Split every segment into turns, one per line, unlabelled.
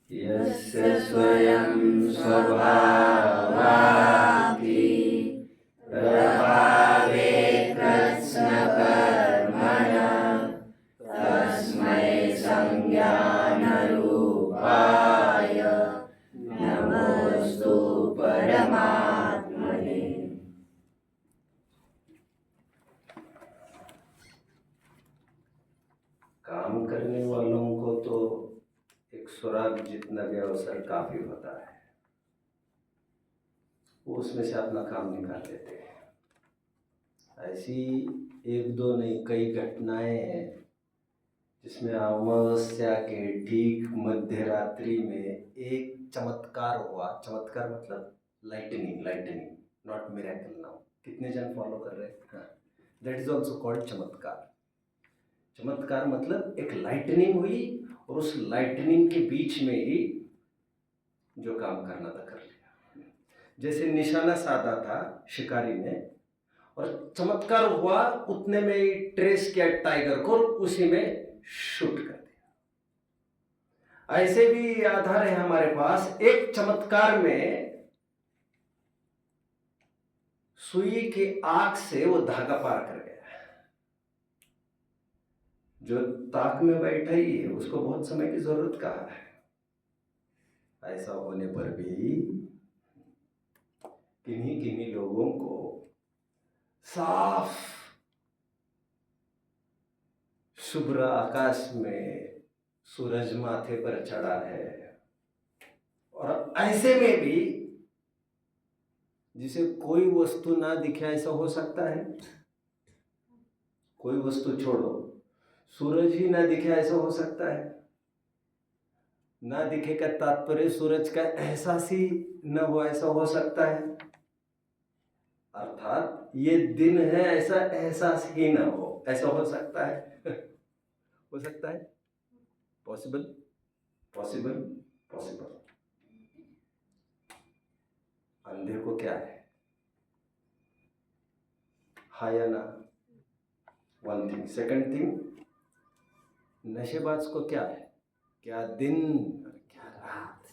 यस्य स्वयं स्वभावापि प्रभावे कृत्स्नकर्मणः तस्मै संज्ञानरूपाय नमोस्तु परमात्मने। काम करने वालों को तो एक सुराग जितना भी अवसर काफी होता है, वो उसमें से अपना काम निकाल लेते हैं। ऐसी एक दो नहीं, कई घटनाएं हैं जिसमें अमावस्या के ठीक मध्य रात्रि में एक चमत्कार हुआ। चमत्कार मतलब लाइटनिंग, नॉट मिरेकल। नाउ कितने जन फॉलो कर रहे हैं? हाँ, दैट इज ऑल्सो कॉल्ड चमत्कार। चमत्कार मतलब एक लाइटनिंग हुई और उस लाइटनिंग के बीच में ही जो काम करना था कर लिया। जैसे निशाना साधा था शिकारी ने और चमत्कार हुआ, उतने में ही ट्रेस किया टाइगर को, उसी में शूट कर दिया। ऐसे भी आधार है हमारे पास। एक चमत्कार में सुई के आंख से वो धागा पार कर गया। जो ताक में बैठा ही है उसको बहुत समय की जरूरत कहाँ है। ऐसा होने पर भी किन्हीं किन्हीं लोगों को साफ शुभ्र आकाश में सूरज माथे पर चढ़ा है, और ऐसे में भी जिसे कोई वस्तु ना दिखे, ऐसा हो सकता है? कोई वस्तु छोड़ो, सूरज ही ना दिखे ऐसा हो सकता है? ना दिखे का तात्पर्य सूरज का एहसास ही न हो ऐसा हो सकता है? अर्थात ये दिन है ऐसा एहसास ही ना हो ऐसा हो सकता है? हो सकता है? Possible, possible, possible. अंधे को क्या है? हाँ या ना? One thing. सेकंड थिंग, नशेबाज को क्या है? क्या दिन और क्या रात।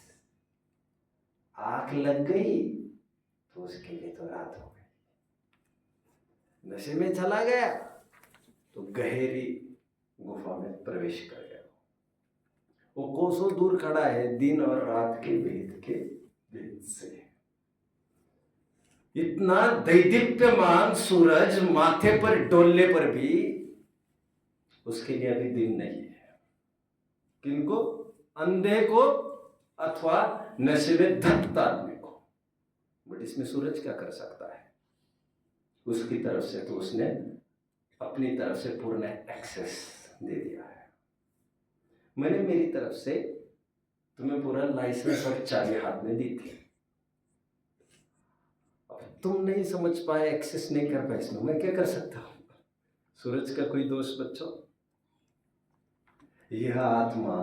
आंख लग गई तो उसके लिए तो रात हो गई। नशे में चला गया तो गहरी गुफा में प्रवेश कर गया। वो कोसों दूर खड़ा है दिन और रात के भेद से। इतना दैदीप्यमान सूरज माथे पर डोलने पर भी उसके लिए अभी दिन नहीं है। किनको? अंधे को अथवा नशे में धत्त आदमी को। बट इसमें सूरज क्या कर सकता है? उसकी तरफ से तो उसने अपनी तरफ से पूर्ण एक्सेस दे दिया है। मैंने मेरी तरफ से तुम्हें पूरा लाइसेंस और चाबी हाथ में दी थी। अब तुम नहीं समझ पाए, एक्सेस नहीं कर पाए, इसमें मैं क्या कर सकता हूं? सूरज का कोई दोष बच्चों? यह आत्मा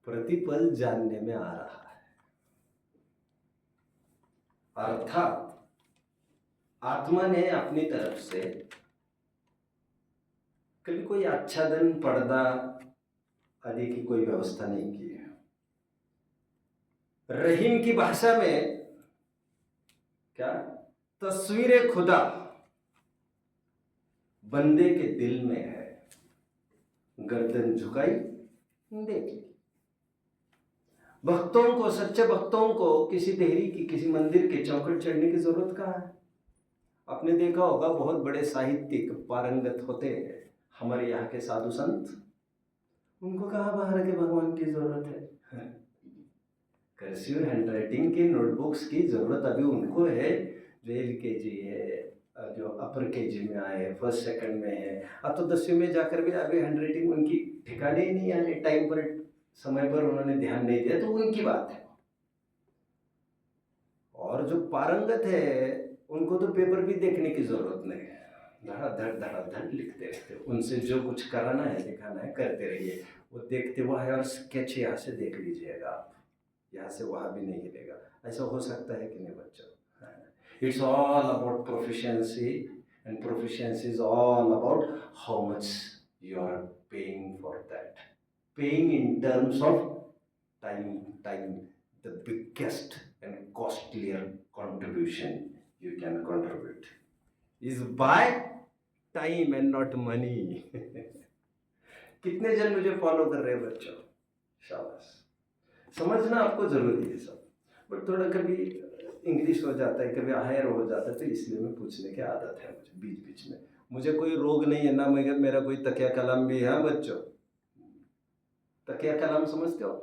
प्रतिपल जानने में आ रहा है। अर्थात आत्मा ने अपनी तरफ से कभी कोई आच्छादन, पर्दा आदि की कोई व्यवस्था नहीं की है। रहीम की भाषा में क्या? तस्वीर खुदा बंदे के दिल में है, गर्दन झुकाई देख ली। भक्तों को, सच्चे भक्तों को किसी देहरी की, किसी मंदिर के चौखट चढ़ने की जरूरत कहाँ है? आपने देखा होगा बहुत बड़े साहित्यिक पारंगत होते हैं हमारे यहाँ के साधु संत, उनको कहाँ बाहर के भगवान की जरूरत है? कर्सिव हैंडराइटिंग की नोटबुक्स की जरूरत अभी उनको है जो LKG है, जो अपर KG में आए, फर्स्ट सेकंड में है। अब तो 10वीं में जाकर भी अभी हैंडराइटिंग उनकी ठिकाने ही नहीं आने। टाइम पर, समय पर उन्होंने ध्यान नहीं दिया तो उनकी बात है। और जो पारंगत है उनको तो पेपर भी देखने की जरूरत नहीं है, धड़ाधड़ लिखते रहते। उनसे जो कुछ कराना है, दिखाना है, करते रहिए। वो देखते हुआ है और स्केच यहाँ से देख लीजिएगा आप, यहाँ से वहाँ भी नहीं हिलेगा। ऐसा हो सकता है कि नहीं बच्चों? It's all about proficiency, and proficiency is all about how much you are paying for that. Paying in terms of time, the biggest and costlier contribution you can contribute is by time and not money. कितने जन मुझे follow कर रहे हैं बच्चों? शाबाश। समझना आपको जरूरी है सब, बट थोड़ा कभी इंग्लिश हो जाता है, कभी हायर हो जाता है, तो इसलिए मैं पूछने की आदत है मुझे बीच बीच में। मुझे कोई रोग नहीं है ना, मगर मेरा कोई तकिया कलम भी है बच्चों। तकिया कलम समझते हो?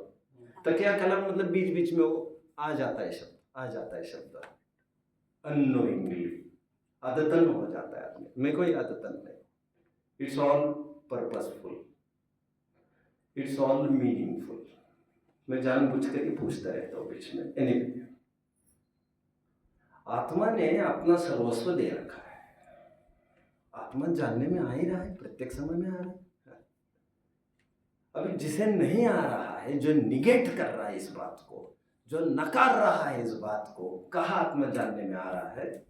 तकिया कलम मतलब बीच बीच में वो आ जाता है शब्द अननोइंगली, आदतन हो जाता है आदमी में। कोई आदतन नहीं, it's all purposeful, it's all meaningful. मैं जानबूझ कर ही पूछता रहता हूँ बीच में। एनीवे, आत्मा ने अपना सर्वस्व दे रखा है। आत्मा जानने में आ ही रहा है, प्रत्येक समय में आ रहा है। अभी जिसे नहीं आ रहा है, जो निगेट कर रहा है इस बात को, जो नकार रहा है इस बात को, कहा आत्मा जानने में आ रहा है,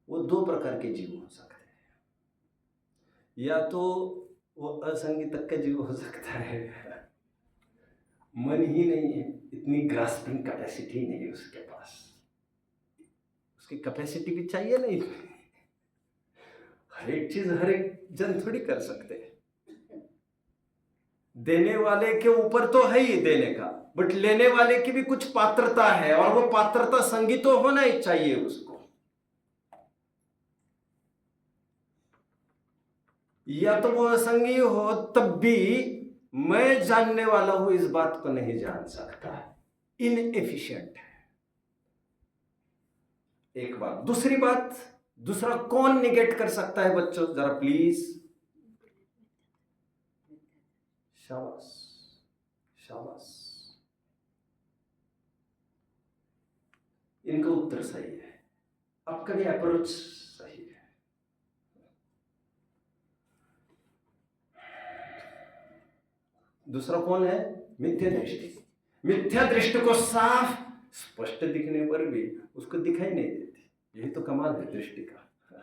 वो दो प्रकार के जीव हो सकते हैं। या तो वो असंगी तक का जीव हो सकता है, मन ही नहीं है, इतनी ग्रास्पिंग कैपेसिटी नहीं है उसके पास, उसकी कैपेसिटी भी चाहिए नहीं। हर एक चीज हर एक जन थोड़ी कर सकते हैं। देने वाले के ऊपर तो है ही देने का, बट लेने वाले की भी कुछ पात्रता है, और वो पात्रता संगी तो होना ही चाहिए उसको। या तो वो असंगी हो, तब भी मैं जानने वाला हूं इस बात को नहीं जान सकता, इनएफिशिएंट है। एक बात। दूसरी बात, दूसरा कौन निगेट कर सकता है बच्चों, जरा प्लीज? शाबाश शाबाश, इनका उत्तर सही है, आपका भी अप्रोच सही है। दूसरा कौन है? मिथ्या दृष्टि। मिथ्या दृष्टि को साफ स्पष्ट दिखने पर भी उसको दिखाई नहीं देती। यही तो कमाल है दृष्टि का।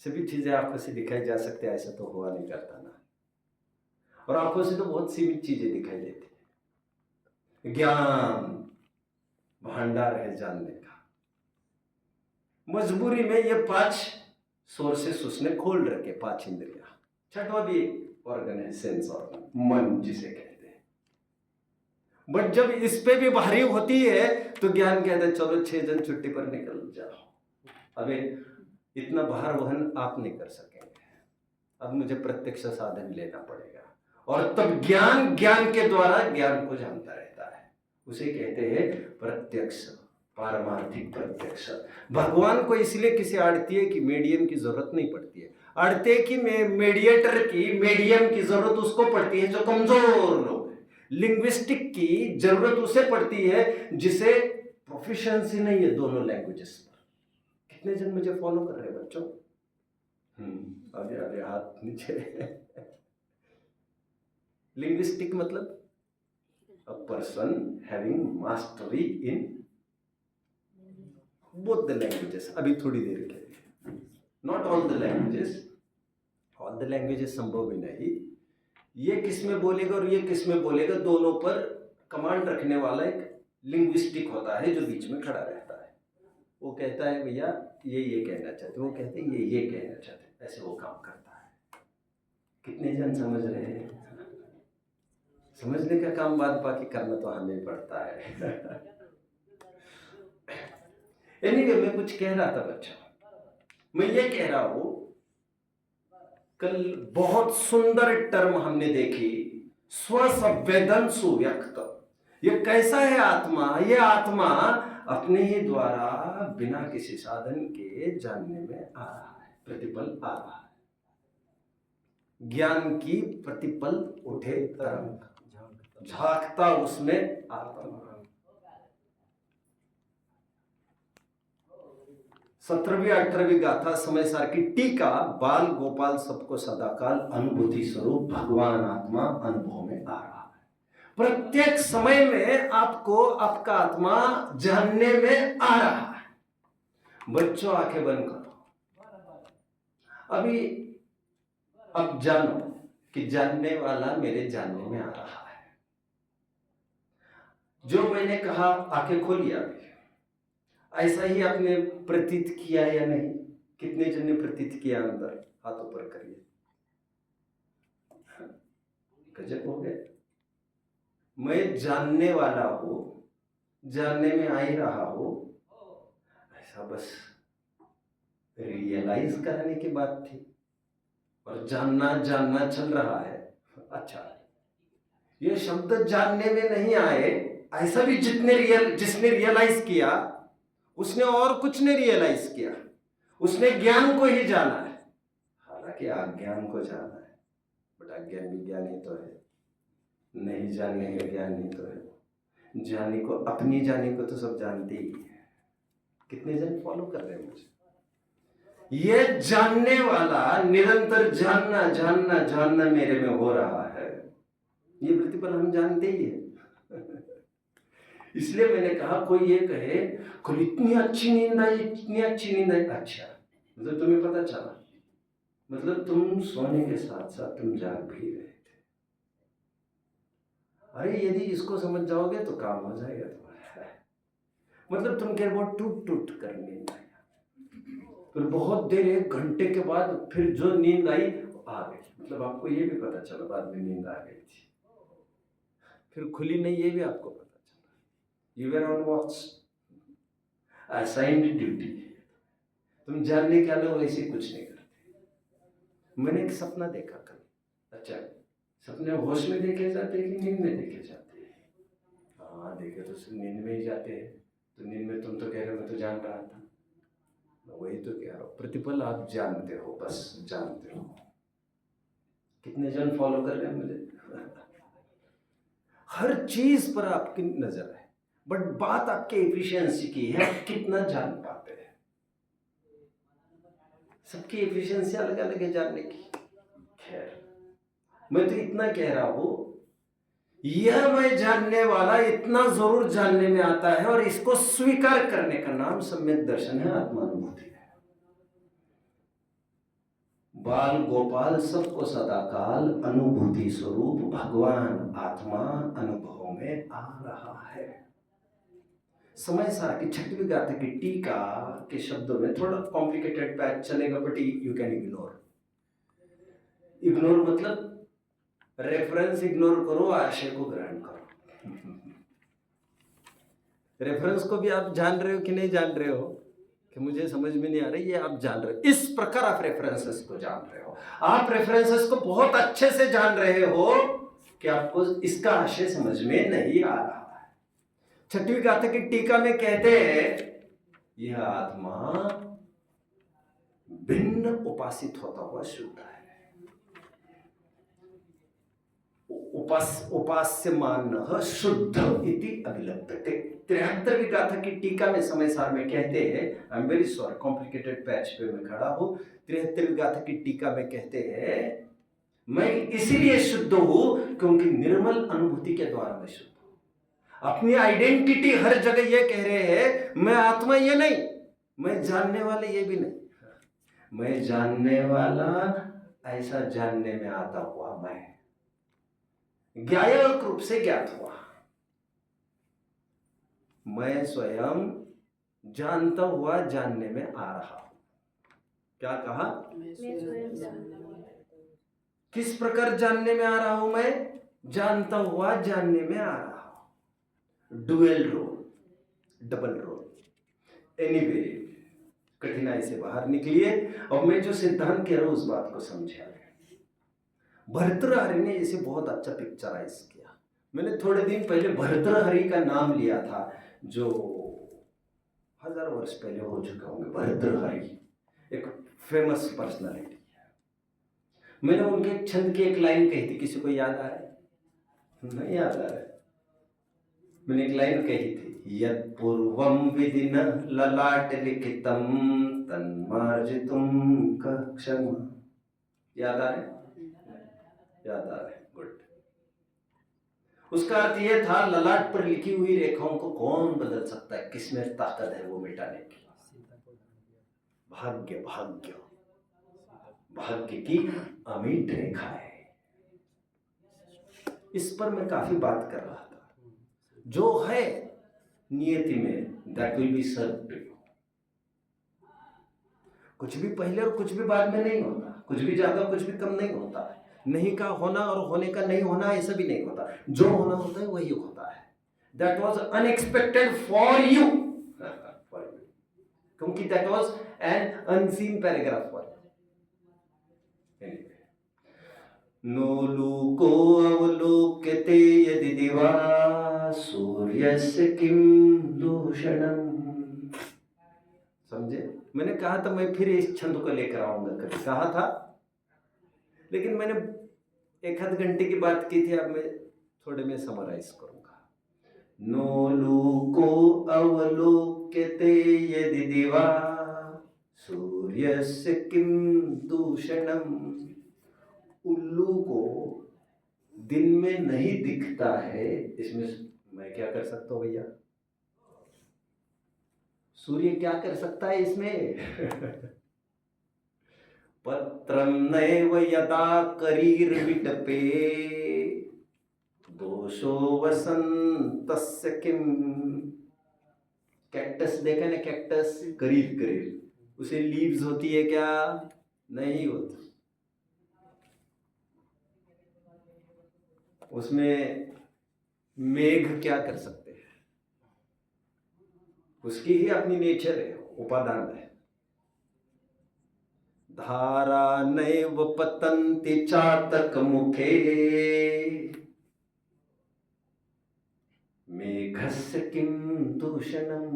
सभी चीजें आंखों से दिखाई जा सकते हैं, ऐसा तो हुआ नहीं करता ना। और आंखों से तो बहुत सीमित चीजें दिखाई देती है। ज्ञान भंडार है जानने का। मजबूरी में ये 5 सोर्सेस उसने खोल रखे, 5 इंद्रिया। छठवां भी एक ऑर्गन है, सेंस ऑर्गन, मन जिसे कहते हैं। बट जब इस पे भी भारी होती है तो ज्ञान कहता है चलो 6 जन छुट्टी पर निकल जाओ, अबे इतना भार वहन आप नहीं कर सकेंगे, अब मुझे प्रत्यक्ष साधन लेना पड़ेगा। और तब ज्ञान के द्वारा ज्ञान को जानता रहता है। उसे कहते हैं प्रत्यक्ष, पारमार्थिक प्रत्यक्ष। भगवान को इसलिए किसी आड़तीय की, मीडियम की जरूरत नहीं पड़ती है। आड़तीय की, मीडिएटर की, मीडियम की जरूरत उसको पड़ती है जो कमजोर लोग हैं। लिंग्विस्टिक की जरूरत उसे पड़ती है जिसे प्रोफिशिएंसी नहीं है दोनों लैंग्वेजेस पर। कितने जन मुझे फॉलो कर रहे हैं बच्चों? अभी अभी हाथ नीचे। लिंग्विस्टिक मतलब a person having mastery in both the languages। अभी थोड़ी देर के लिए, not all the languages, all the languages संभव भी नहीं। ये किस में बोलेगा और ये किस में बोलेगा, दोनों पर कमांड रखने वाला एक लिंग्विस्टिक होता है जो बीच में खड़ा रहता है। वो कहता है भैया ये कहना चाहते, वो कहते हैं ये कहना चाहते, ऐसे वो काम करता है। कितने जन समझ रहे हैं? समझने का काम बाद बाकी करना तो हमें पड़ता है। एनीवे, मैं कुछ कह रहा था बच्चों। मैं ये कह रहा हूं, कल बहुत सुंदर टर्म हमने देखी, स्वसंवेदन सुव्यक्त। ये कैसा है आत्मा? ये आत्मा अपने ही द्वारा बिना किसी साधन के जानने में आ रहा है, प्रतिपल आ रहा है। ज्ञान की प्रतिपल उठे तरंग, झांकता उसमें आत्मा। 17वीं 18वीं गाथा समय सार की टीका, बाल गोपाल सबको सदाकाल अनुभूति स्वरूप भगवान आत्मा अनुभव में आ रहा है। प्रत्येक समय में आपको आपका आत्मा जानने में आ रहा है। बच्चों आंखें बंद करो, अभी अब जानो कि जानने वाला मेरे जानने में आ रहा है। जो मैंने कहा आंखें खोलिए अभी, ऐसा ही आपने प्रतीत किया या नहीं? कितने जन ने प्रतीत किया? अंदर हाथ ऊपर करिए। गजब हो गया। मैं जानने वाला हूं, जानने में आ ही रहा हूं, ऐसा बस रियलाइज करने की बात थी, और जानना जानना चल रहा है। अच्छा, ये शब्द जानने में नहीं आए, ऐसा भी जिसने रियलाइज किया उसने और कुछ नहीं रियलाइज किया, उसने ज्ञान को ही जाना है। हालांकि अज्ञान को जाना है, बट अज्ञान भी ज्ञान ही तो है, नहीं जानने का ज्ञान नहीं तो है। जाने को, अपनी जाने को तो सब जानते ही है। कितने जन फॉलो कर रहे हैं मुझे? ये जानने वाला निरंतर जानना जानना जानना मेरे में हो रहा है, ये प्रतिपल हम जानते ही है। इसलिए मैंने कहा, कोई ये कहे कल इतनी अच्छी नींद आई, इतनी अच्छी नींद आई, अच्छा मतलब तुम्हें पता चला, मतलब तुम सोने के साथ साथ तुम जाग भी रहे थे। अरे यदि इसको समझ जाओगे तो काम हो जाएगा तुम्हारा। मतलब तुम कह रहे टूट टूट कर नींद आई, फिर बहुत देर 1 घंटे के बाद फिर जो नींद आई आ गई, मतलब आपको ये भी पता चला बाद में नींद आ गई थी, फिर खुली नहीं, ये भी आपको पता चला। You were on watch, assigned duty. तुम जानने के अलावा ऐसे कुछ नहीं करते। मैंने एक सपना देखा कल। अच्छा, सपने होश में देखे जाते हैं कि नींद में देखे जाते हैं? हाँ देखे तो नींद में ही जाते हैं। तो नींद में तुम तो कह रहे हो मैं तो जान रहा था, वही तो कह रहा हूँ, प्रतिपल आप जानते हो, बस जानते हो। कितने जन फॉलो कर रहे हैं मुझे? हर चीज पर आपकी नजर है, बट बात आपके एफिशिएंसी की है, आप कितना जान पाते हैं। सबकी एफिशिएंसी अलग अलग है जानने की। खैर, मैं तो इतना कह रहा हूं, यह मैं जानने वाला इतना जरूर जानने में आता है, और इसको स्वीकार करने का नाम सम्यक दर्शन है, आत्मानुभूति है। बाल गोपाल सबको सदाकाल, अनुभूति स्वरूप भगवान आत्मा अनुभव में आ रहा है। समय सार की 6वीं गाथा की टीका के शब्दों में थोड़ा कॉम्प्लिकेटेड पैच चलेगा, but you can ignore. Ignore मतलब रेफरेंस इग्नोर करो, आशय को ग्रहण करो। रेफरेंस को भी आप जान रहे हो कि नहीं जान रहे हो कि मुझे समझ में नहीं आ रही, ये आप जान रहे हो। इस प्रकार आप रेफरेंसेस को जान रहे हो, आप रेफरेंसेस को बहुत अच्छे से जान रहे हो कि आपको इसका आशय समझ में नहीं आ रहा है। 6वीं गाथा की टीका में कहते हैं, यह आत्मा भिन्न उपासित होता हुआ शुद्ध है। उपास्यमान शुद्ध इति अभिलप्यते। 73वीं गाथा की टीका में समय सार में कहते हैं, I am very sorry complicated patch पे मैं खड़ा हूं। 73वीं गाथा की टीका में कहते हैं, मैं इसीलिए शुद्ध हूं क्योंकि निर्मल अनुभूति के द्वारा मैं शुद्ध हूं। अपनी आइडेंटिटी हर जगह ये कह रहे हैं, मैं आत्मा ये नहीं, मैं जानने वाले ये भी नहीं, मैं जानने वाला ऐसा जानने में आता हुआ मैं ज्ञायक रूप से ज्ञात हुआ। मैं स्वयं जानता हुआ जानने में आ रहा हूं। क्या कहा? मैं स्वयं जानने वाला। किस प्रकार जानने में आ रहा हूं? मैं जानता हुआ जानने में आ रहा हूं। Dual role, double role. Anyway, कठिनाई से बाहर निकलिए, और मैं जो सिद्धांत कह रहा हूं उस बात को समझिए। भर्तृहरि ने इसे बहुत अच्छा पिक्चराइज किया। मैंने थोड़े दिन पहले भर्तृहरि का नाम लिया था, जो 1000 वर्ष पहले हो चुका होंगे। भर्तृहरि एक फेमस पर्सनालिटी है। मैंने उनके एक छंद की एक लाइन कही थी, किसी को याद आ रहा है? नहीं याद आ रहा है? मैंने एक लाइन कही थी, यत् पूर्वम विधिन ललाट लिखितम तन्मार्जितुम कक्षम। याद आ रहा है? याद आ रहा है, गुड। उसका अर्थ यह था, ललाट पर लिखी हुई रेखाओं को कौन बदल सकता है, किसमें ताकत है वो मिटाने की? भाग्य, भाग्य, भाग्य की अमिट रेखा है। इस पर मैं काफी बात कर रहा था। जो है नियति में, that will be serve to you. कुछ भी पहले और कुछ भी बाद में नहीं होता, कुछ भी ज्यादा कुछ भी कम नहीं होता, नहीं का होना और होने का नहीं होना ऐसा भी नहीं होता, जो होना होता है वही होता है। That was unexpected for you, क्योंकि that was an unseen paragraph for you. नो लूको अवलोक्यते यदि दिवा सूर्यस्य किं दूषणम्। समझे? मैंने कहा था मैं फिर इस छंद को लेकर आऊंगा, कभी कहा था, लेकिन मैंने 1 आध घंटे की बात की थी, अब मैं थोड़े में समराइज करूंगा। नो लूको अवलोक्यते यदि दिवा सूर्यस्य किं दूषणम्। उल्लू को दिन में नहीं दिखता है, इसमें मैं क्या कर सकता हूं भैया? सूर्य क्या कर सकता है इसमें? पत्रम नैव यदा करीर्विटपे दोषो वसंतस्य किम। कैक्टस देखा ना, कैक्टस करीर करीर, उसे लीव्स होती है क्या? नहीं होती। उसमें मेघ क्या कर सकते हैं? उसकी ही अपनी नेचर है, उपादान है। धारा नैव पतन्ति चातक मुखे मेघस्य किं दूषणम्।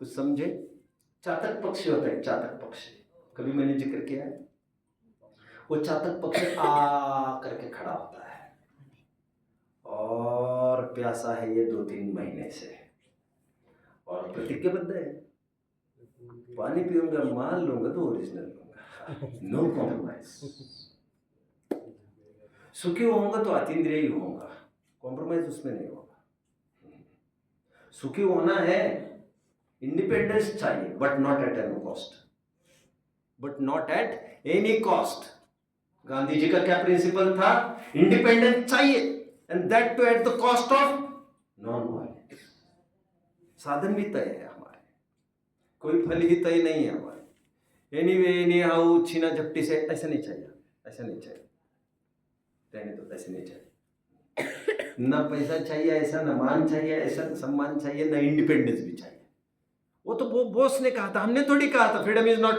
कुछ समझे? चातक पक्षी होता है, चातक पक्षी, कभी मैंने जिक्र किया है। वो चातक पक्षी आ करके खड़ा होता है और प्यासा है ये 2-3 महीने से, और प्रतिज्ञाबद्ध है, पानी पीऊंगा, माल लूंगा तो ओरिजिनल लूंगा, नो कॉम्प्रोमाइज। सुखी होऊंगा तो अतीन्द्रिय ही होऊंगा, कॉम्प्रोमाइज उसमें नहीं होगा। सुखी होना है, इंडिपेंडेंस चाहिए, but not at any cost, but not at any cost. Gandhi ji का क्या प्रिंसिपल था? इंडिपेंडेंस चाहिए, and that too at the cost of non violence. साधन भी तय है हमारे, कोई फल ही तय नहीं है हमारे। एनीवे एनी हाउ छीना झपटी से ऐसा नहीं चाहिए, ऐसा नहीं चाहिए, रहने तो ऐसे नहीं चाहिए। ना पैसा चाहिए ऐसा, ना मान चाहिए ऐसा, सम्मान चाहिए, ना इंडिपेंडेंस भी चाहिए। वो तो वो बॉस ने कहा था, हमने थोड़ी कहा था freedom is not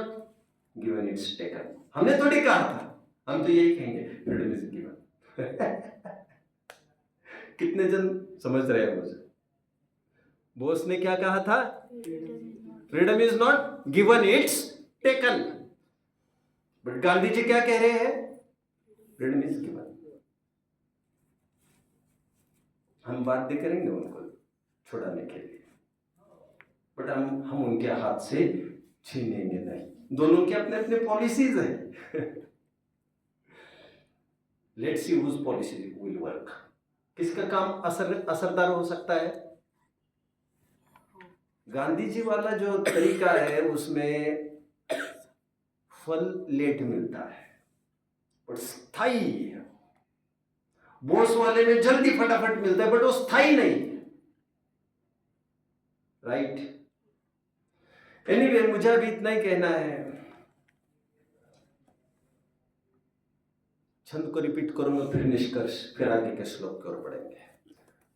given it's taken. हमने थोड़ी कहा था, हम तो यही कहेंगे फ्रीडम इज गिवन। कितने जन समझ रहे हैं मुझे? बॉस ने क्या कहा था? Freedom is not given it's taken. But Gandhi ji क्या कह रहे हैं? Freedom is given. हम बाध्य करेंगे उनको छुड़ाने के लिए, बट हम उनके हाथ से छीनेंगे नहीं। दोनों के अपने अपने पॉलिसीज हैं। Let's see whose policy will work. किसका काम असरदार हो सकता है? गांधी जी वाला जो तरीका है उसमें फल लेट मिलता है, बट स्थायी है। बोस वाले में जल्दी फटाफट मिलता है, बट वो स्थायी नहीं है। राइट? एनीवे, मुझे अभी इतना ही कहना है। छंद को रिपीट करूंगा, फिर निष्कर्ष, फिर आगे के श्लोक की ओर बढ़ेंगे।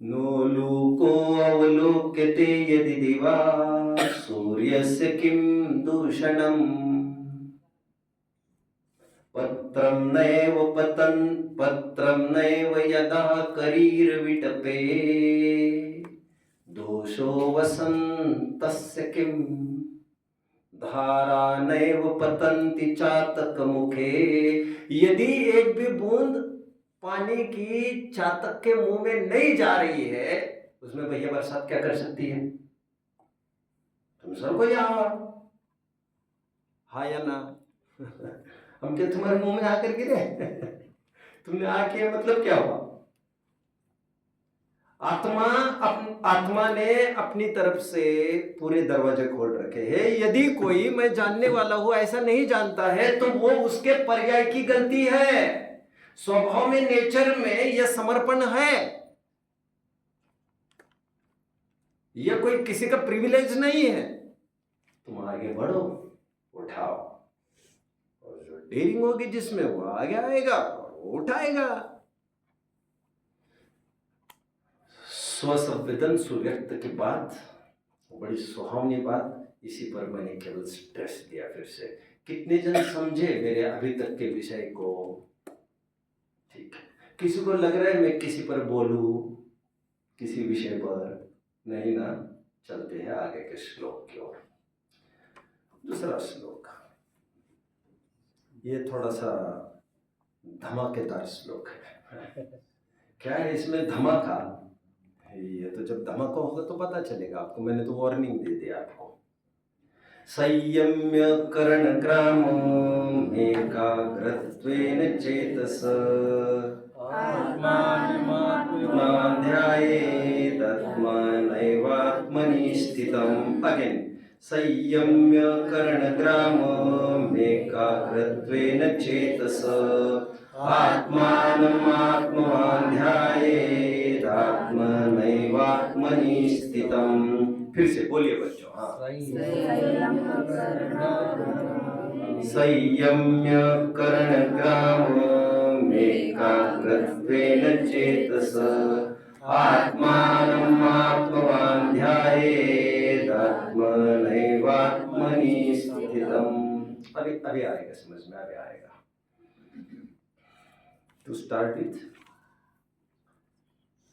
नो लूको अवलोक्यते यदि दिवा सूर्यस्य किं दूषणम्। पत्रं नैव यदा करीर्विटपे दोषो वसन्तस्य किम्। धारा नैव पतन्ति चातक मुखे। यदि एक भी बूंद पानी की चातक के मुंह में नहीं जा रही है, उसमें भैया बरसात क्या कर सकती है? तुम सबको यहाँ हाँ या ना? हम क्या तुम्हारे मुंह में आकर गिरे? तुमने आ किया मतलब क्या हुआ? आत्मा ने अपनी तरफ से पूरे दरवाजे खोल रखे हैं। यदि कोई मैं जानने वाला हूं ऐसा नहीं जानता है, तो वो उसके पर्याय की गलती है। स्वभाव में, नेचर में यह समर्पण है। यह कोई किसी का प्रिविलेज नहीं है। तुम आगे बढ़ो, उठाओ, और जो डेयरिंग होगी जिसमें, वो आगे आएगा और वो उठाएगा। स्वसंवेदन सुव्यक्त की बात, बड़ी सुहावनी बात। इसी पर मैंने केवल स्ट्रेस दिया। फिर से कितने जन समझे मेरे अभी तक के विषय को? ठीक है, किसी को लग रहा है मैं किसी पर बोलूं, किसी विषय पर? नहीं ना। चलते हैं आगे के श्लोक की ओर। दूसरा श्लोक, ये थोड़ा सा धमाकेदार श्लोक है। क्या है इसमें धमाका? ये तो जब धमाका होगा तो पता चलेगा आपको। मैंने तो वार्निंग दे दिया आपको। संयम्य करणग्रामं एकाग्रत्वेन चेतस आत्मानं ध्यायेत् आत्मनैवात्मनि स्थितम्। अगेन, संयम्य करणग्रामं एकाग्रत्वेन चेतस आत्मानं ध्यायेत् आत्मनैवात्मनि स्थितम्। फिर से बोलिए बच्चों। हाँ, संयम्य करणग्रामं एकाग्रत्वेन चेतस आत्मानं ध्यायेत् आत्मनैवात्मनि स्थितम्। अभी आएगा समझ में, अभी आएगा। टू स्टार्ट विथ,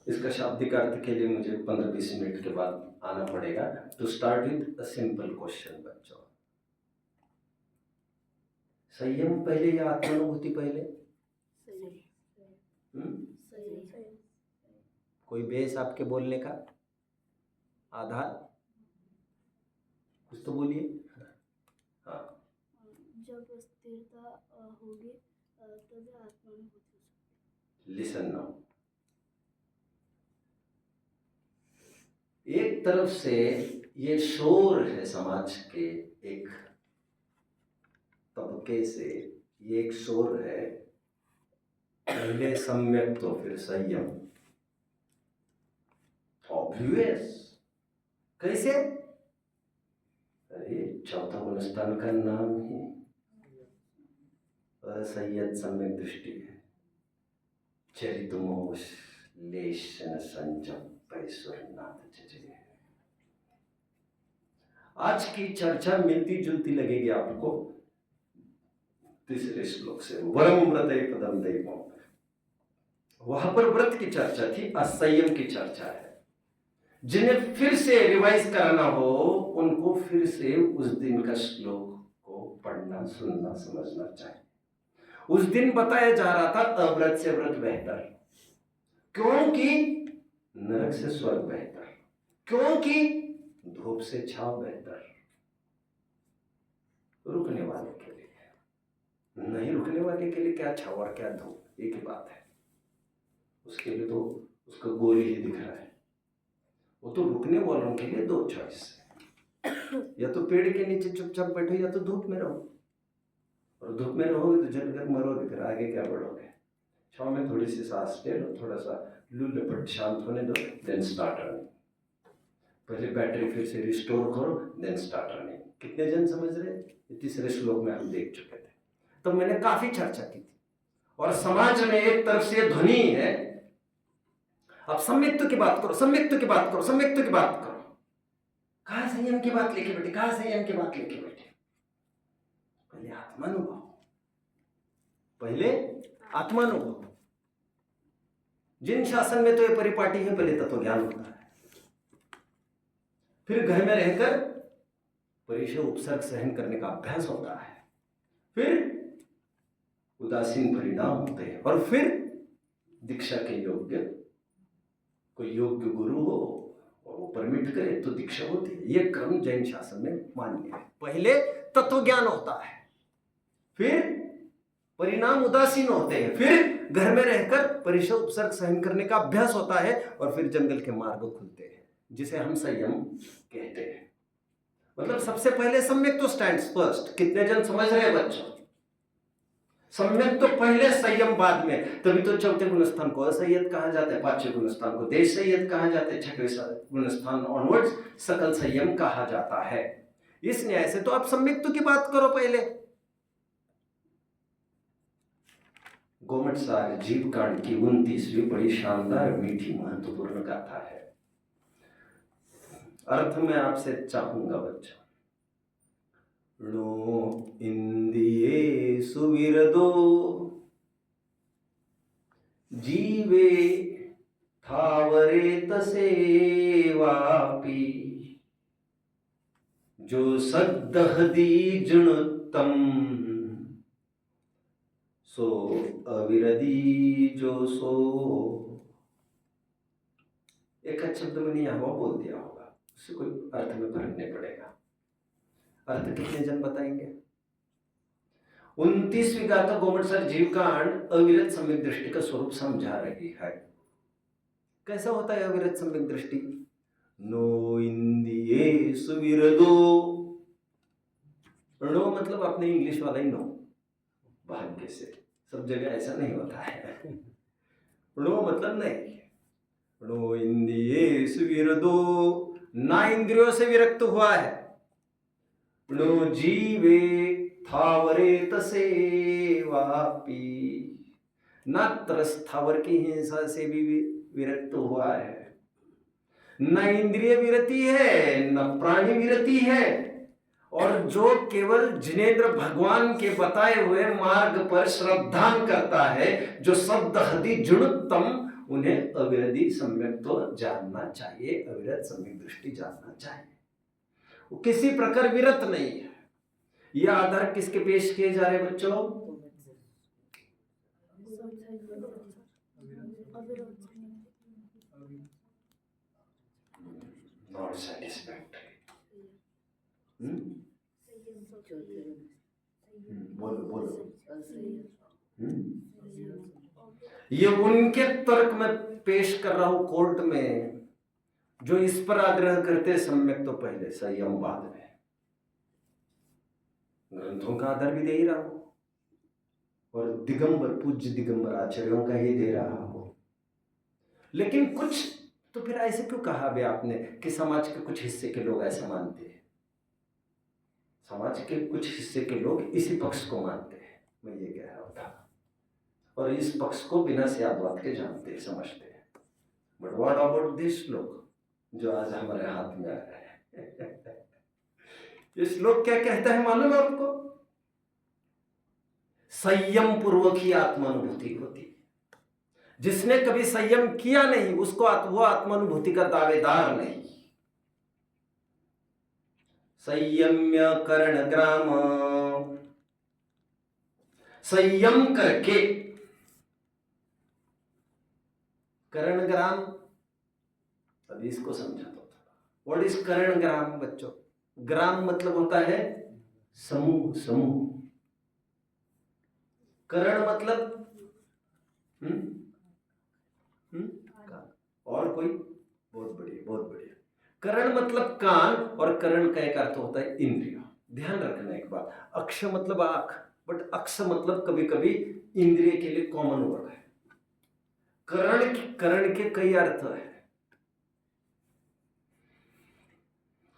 इसका शाब्दिक अर्थ के लिए मुझे 15-20 मिनट के बाद आना पड़ेगा। To start with a simple question बच्चों। संयम पहले या आत्मानुभूति पहले? कोई बेस आपके बोलने का? आधार कुछ तो बोलिए। हाँ,
जब स्थिरता होगी तब आत्मानुभूति।
Listen now. एक तरफ से ये शोर है समाज के एक तबके से, ये एक शोर है, पहले सम्यक तो फिर संयम। ऑब्वियस। कैसे? अरे चौथा गुणस्थान का नाम ही असंयत सम्यक दृष्टि है। चरितमोश लेशन संजम पैश्वरनाथ चचरे। आज की चर्चा मिलती जुलती लगेगी आपको तीसरे श्लोक से, वरम व्रते पदम दैवम। वहां पर व्रत की चर्चा थी, असंयम की चर्चा है। जिन्हें फिर से रिवाइज कराना हो, उनको फिर से उस दिन का श्लोक को पढ़ना, सुनना, समझना चाहिए। उस दिन बताया जा रहा था अव्रत से व्रत बेहतर, क्योंकि नरक से स्वर्ग बेहतर, क्योंकि धूप से छाव बेहतर। रुकने वाले के लिए, नहीं रुकने वाले के लिए क्या छाव और क्या धूप, एक ही बात है। उसके लिए तो उसका गोल ही दिख रहा है। वो तो रुकने वालों के लिए दो चॉइस है, या तो पेड़ के नीचे चुपचाप बैठो, या तो धूप में रहो। और धूप में रहोगे तो जलकर मरोगे, फिर आगे क्या बढ़ोगे? छाव में थोड़ी सी सांस ले लो, थोड़ा सा लू लपट शांत होने दो, देन स्टार्ट रनिंग। पहले बैटरी फिर से रिस्टोर करो, देन स्टार्ट रनिंग। कितने जन समझ रहे? तीसरे श्लोक में हम देख चुके थे। तो मैंने काफी चर्चा की थी। और समाज में एक तरफ से ध्वनि है, अब सम्यक्त्व की बात करो, सम्यक्त्व की बात करो, सम्यक्त्व की बात करो। कहां संयम की बात लेके बैठे, कहां संयम की बात लेके बैठे? पहले आत्मानुभव, पहले आत्मानुभव। जिन शासन में तो ये परिपाटी है, पहले तत्व ज्ञान होता है, फिर घर में रहकर परिचय उपसर्ग सहन करने का अभ्यास होता है, फिर उदासीन परिणाम होते हैं, और फिर दीक्षा के योग्य कोई योग्य गुरु हो और वो परमिट करे तो दीक्षा होती है। यह क्रम जैन शासन में मान्य है। पहले तत्व ज्ञान होता है, फिर परिणाम उदासीन होते हैं, फिर घर में रहकर परिचय उपसर्ग सहन करने का अभ्यास होता है, और फिर जंगल के मार्ग खुलते हैं, जिसे हम संयम कहते हैं। मतलब सबसे पहले सम्यक तो स्टैंड्स फर्स्ट। कितने जन समझ रहे हैं बच्चों? सम्यक तो पहले, संयम बाद में। तभी तो चौथे गुणस्थान को असंयत कहा जाता है, पांचवें गुणस्थान को देश संयत कहा जाता है, छठवें गुणस्थान ऑनवर्ड्स सकल संयम कहा जाता है। इस न्याय से तो आप सम्यक्त्व की बात करो पहले। गोमटसार जीव कांड की 29वीं बड़ी शानदार मीठी महत्वपूर्ण गाथा है। अर्थ में आपसे चाहूंगा बच्चों। णो इंदिये सुविरदो जीवे थावरे तसे वापी, जो सद्दहदी जुणुत्तम सो अविरदी जो सो। एक अच्छे शब्द में नहीं हवा बोल दिया होगा, उससे कोई अर्थ में फर्क नहीं पड़ेगा। अर्थ कितने जन बताएंगे? 29वीं गाथा गोमटसार जीवकांड अविरत सम्यक दृष्टि का स्वरूप समझा रही है। कैसा होता है अविरत सम्यक दृष्टि? नो इंदिये सुविरदो। नो मतलब अपने इंग्लिश वाला ही नो, भाग्य से सब जगह ऐसा नहीं होता है। नो मतलब नहीं। नो इंदिये सुविरदो, ना इंद्रियों से विरक्त हुआ है। नो जीवे थावरे तसे वापी, न त्रस्थावर की हिंसा से भी विरक्त हुआ है, न इंद्रिय विरति है, न प्राणी विरति है, और जो केवल जिनेंद्र भगवान के बताए हुए मार्ग पर श्रद्धा करता है, जो शब्द हदि जुणुत्तम, उन्हें अविरति सम्यक तो जानना चाहिए, अविरत सम्यक दृष्टि जानना चाहिए। वो किसी प्रकार विरत नहीं है। यह आधार किसके पेश किए जा रहे बच्चों? Not satisfactory. बोलो बोलो। ये उनके तर्क में पेश कर रहा हूं कोर्ट में, जो इस पर आग्रह करते सम्यक तो पहले, संयम बाद में। ग्रंथों का आधार भी दे ही रहा हूं, और दिगंबर पूज्य दिगंबर आचार्यों का ही दे रहा हूं। लेकिन कुछ तो फिर ऐसे क्यों कहा बे आपने कि समाज के कुछ हिस्से के लोग ऐसा मानते हैं? समाज के कुछ हिस्से के लोग इसी पक्ष को मानते हैं, मैं ये कह रहा था, और इस पक्ष को बिना स्यादवाद के जानते हैं, समझते हैं। बट व्हाट अबाउट दिस लोग जो आज हमारे हाथ में आ रहे हैं? ये श्लोक क्या कहता है मालूम है आपको? संयम पूर्वक ही आत्मानुभूति होती। जिसने कभी संयम किया नहीं उसको वो आत्मानुभूति का दावेदार नहीं। संयम्य कर्ण ग्राम, संयम करके। कर्ण ग्राम, अभी इसको समझा दो। व्हाट इज कर्ण ग्राम बच्चों? ग्राम मतलब होता है समूह, समूह। कर्ण मतलब और कोई? बहुत बढ़िया, बहुत बढ़िया। कर्ण मतलब कान, और कर्ण का एक अर्थ होता है इंद्रिय। ध्यान रखना एक बात, अक्ष मतलब आंख, बट अक्ष मतलब कभी कभी इंद्रिय के लिए कॉमन वर्ड है। कर्ण के कई अर्थ है।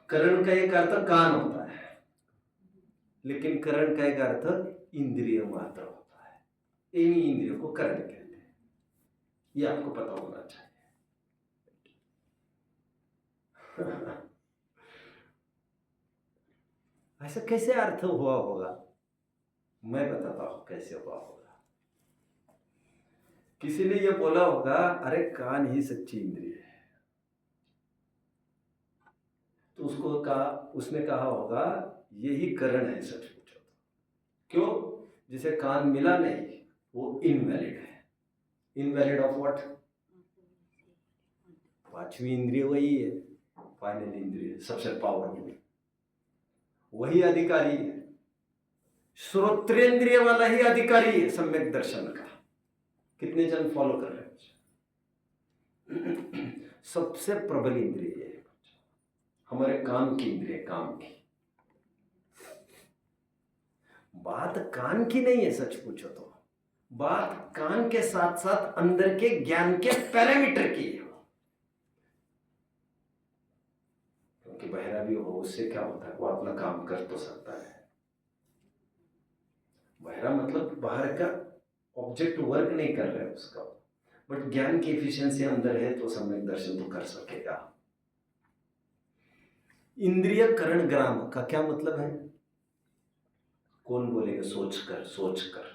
कर्ण का एक अर्थ कान होता है, लेकिन कर्ण का एक अर्थ इंद्रिय मात्र होता है। इन्हीं इंद्रियों को कर्ण कहते हैं, ये आपको पता होना चाहिए। ऐसा कैसे अर्थ हुआ होगा? मैं बताता हूं कैसे हुआ होगा। किसी ने यह बोला होगा, अरे कान ही सच्ची इंद्रिय है, तो उसने कहा होगा यही कर्ण है सच पूछो तो। क्यों? जिसे कान मिला नहीं वो इनवैलिड है। Invalid of what? पांचवी इंद्रिय वही है, फाइनल इंद्रिय, सबसे पावरफुल, वही अधिकारी है। श्रोत्रेंद्रिय वाला ही अधिकारी है सम्यक दर्शन का। कितने जन फॉलो कर रहे हैं? सबसे प्रबल इंद्रिय है हमारे काम की इंद्रिय, काम की। बात कान की नहीं है, सच पूछो तो बात कान के साथ साथ अंदर के ज्ञान के पैरामीटर की है। क्योंकि बहरा भी हो उससे क्या होता है, वो अपना काम कर तो सकता है। बहरा मतलब बाहर का ऑब्जेक्ट वर्क नहीं कर रहा है उसका, बट ज्ञान की एफिशिएंसी अंदर है तो सम्यक दर्शन तो कर सकेगा। इंद्रिय करण ग्राम का क्या मतलब है? कौन बोलेगा? सोच कर, सोच कर।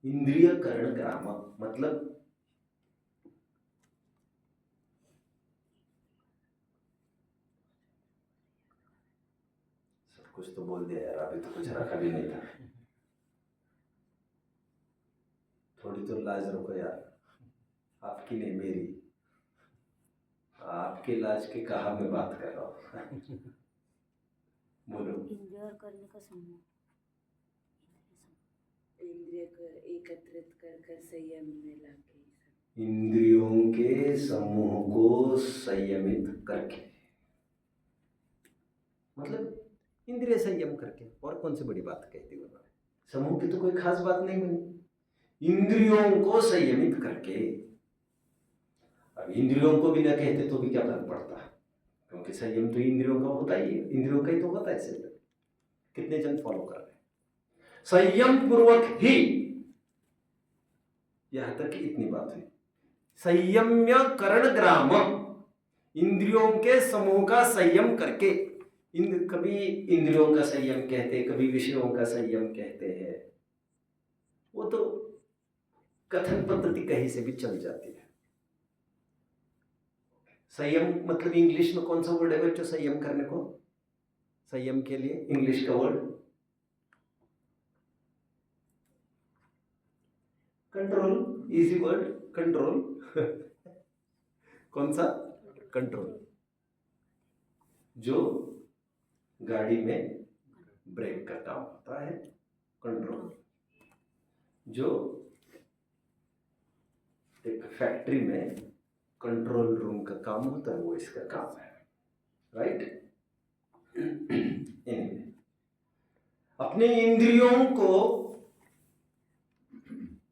इंद्रिय करण ग्राम मतलब सब कुछ तो बोल दिया यार, अभी तो कुछ रखा भी नहीं था। थोड़ी तो लाज रखो यार, आपकी नहीं मेरी। आपके लाज के कहा मैं बात कर रहा हूँ। बोलो।
इंद्रिय और करने का समूह,
इंद्रिय कर एकत्रित कर कर संयम में लाके,
इंद्रियों के समूह को संयमित करके, मतलब इंद्रिय संयम करके। और कौन सी बड़ी बात कहती उन्होंने? समूह की तो कोई खास बात नहीं बनी, इंद्रियों को संयमित करके। अब इंद्रियों को भी ना कहते तो भी क्या फर्क पड़ता है, क्योंकि संयम तो इंद्रियों का होता ही है, इंद्रियों का ही तो होता है संयम। कितने जन फॉलो कर रहे हैं? संयम पूर्वक ही, यहां तक कि इतनी बात हुई। संयम्य करण ग्राम, इंद्रियों के समूह का संयम करके। कभी इंद्रियों का संयम कहते, कभी विषयों का संयम कहते हैं, वो तो कथन पद्धति कहीं से भी चल जाती है। संयम मतलब इंग्लिश में कौन सा वर्ड है बच्चों संयम करने को? संयम के लिए इंग्लिश का word control. Easy word, control. कौन सा? कंट्रोल। जो गाड़ी में ब्रेक का काम होता है, कंट्रोल। जो एक फैक्ट्री में कंट्रोल रूम का काम होता है, वो इसका काम है, राइट? अपने इंद्रियों को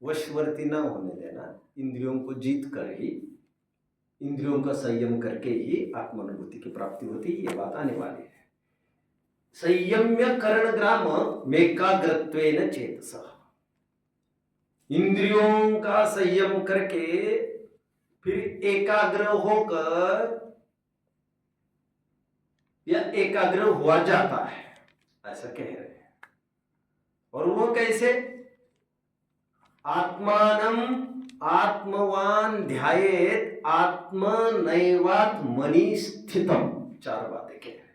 वशवर्ती ना होने देना, इंद्रियों को जीत कर ही, इंद्रियों का संयम करके ही आत्मानुभूति की प्राप्ति होती है। ये बात आने वाली है। संयम्य करण ग्राम मेकाग्रत्वेन चेतसः, इंद्रियों का संयम करके फिर एकाग्र होकर या एकाग्र हुआ जाता है, ऐसा कह रहे हैं। और वो कैसे? आत्मानम आत्मवान ध्यायेत आत्मनैवात्मनि स्थितम। चार बातें कह रहे हैं।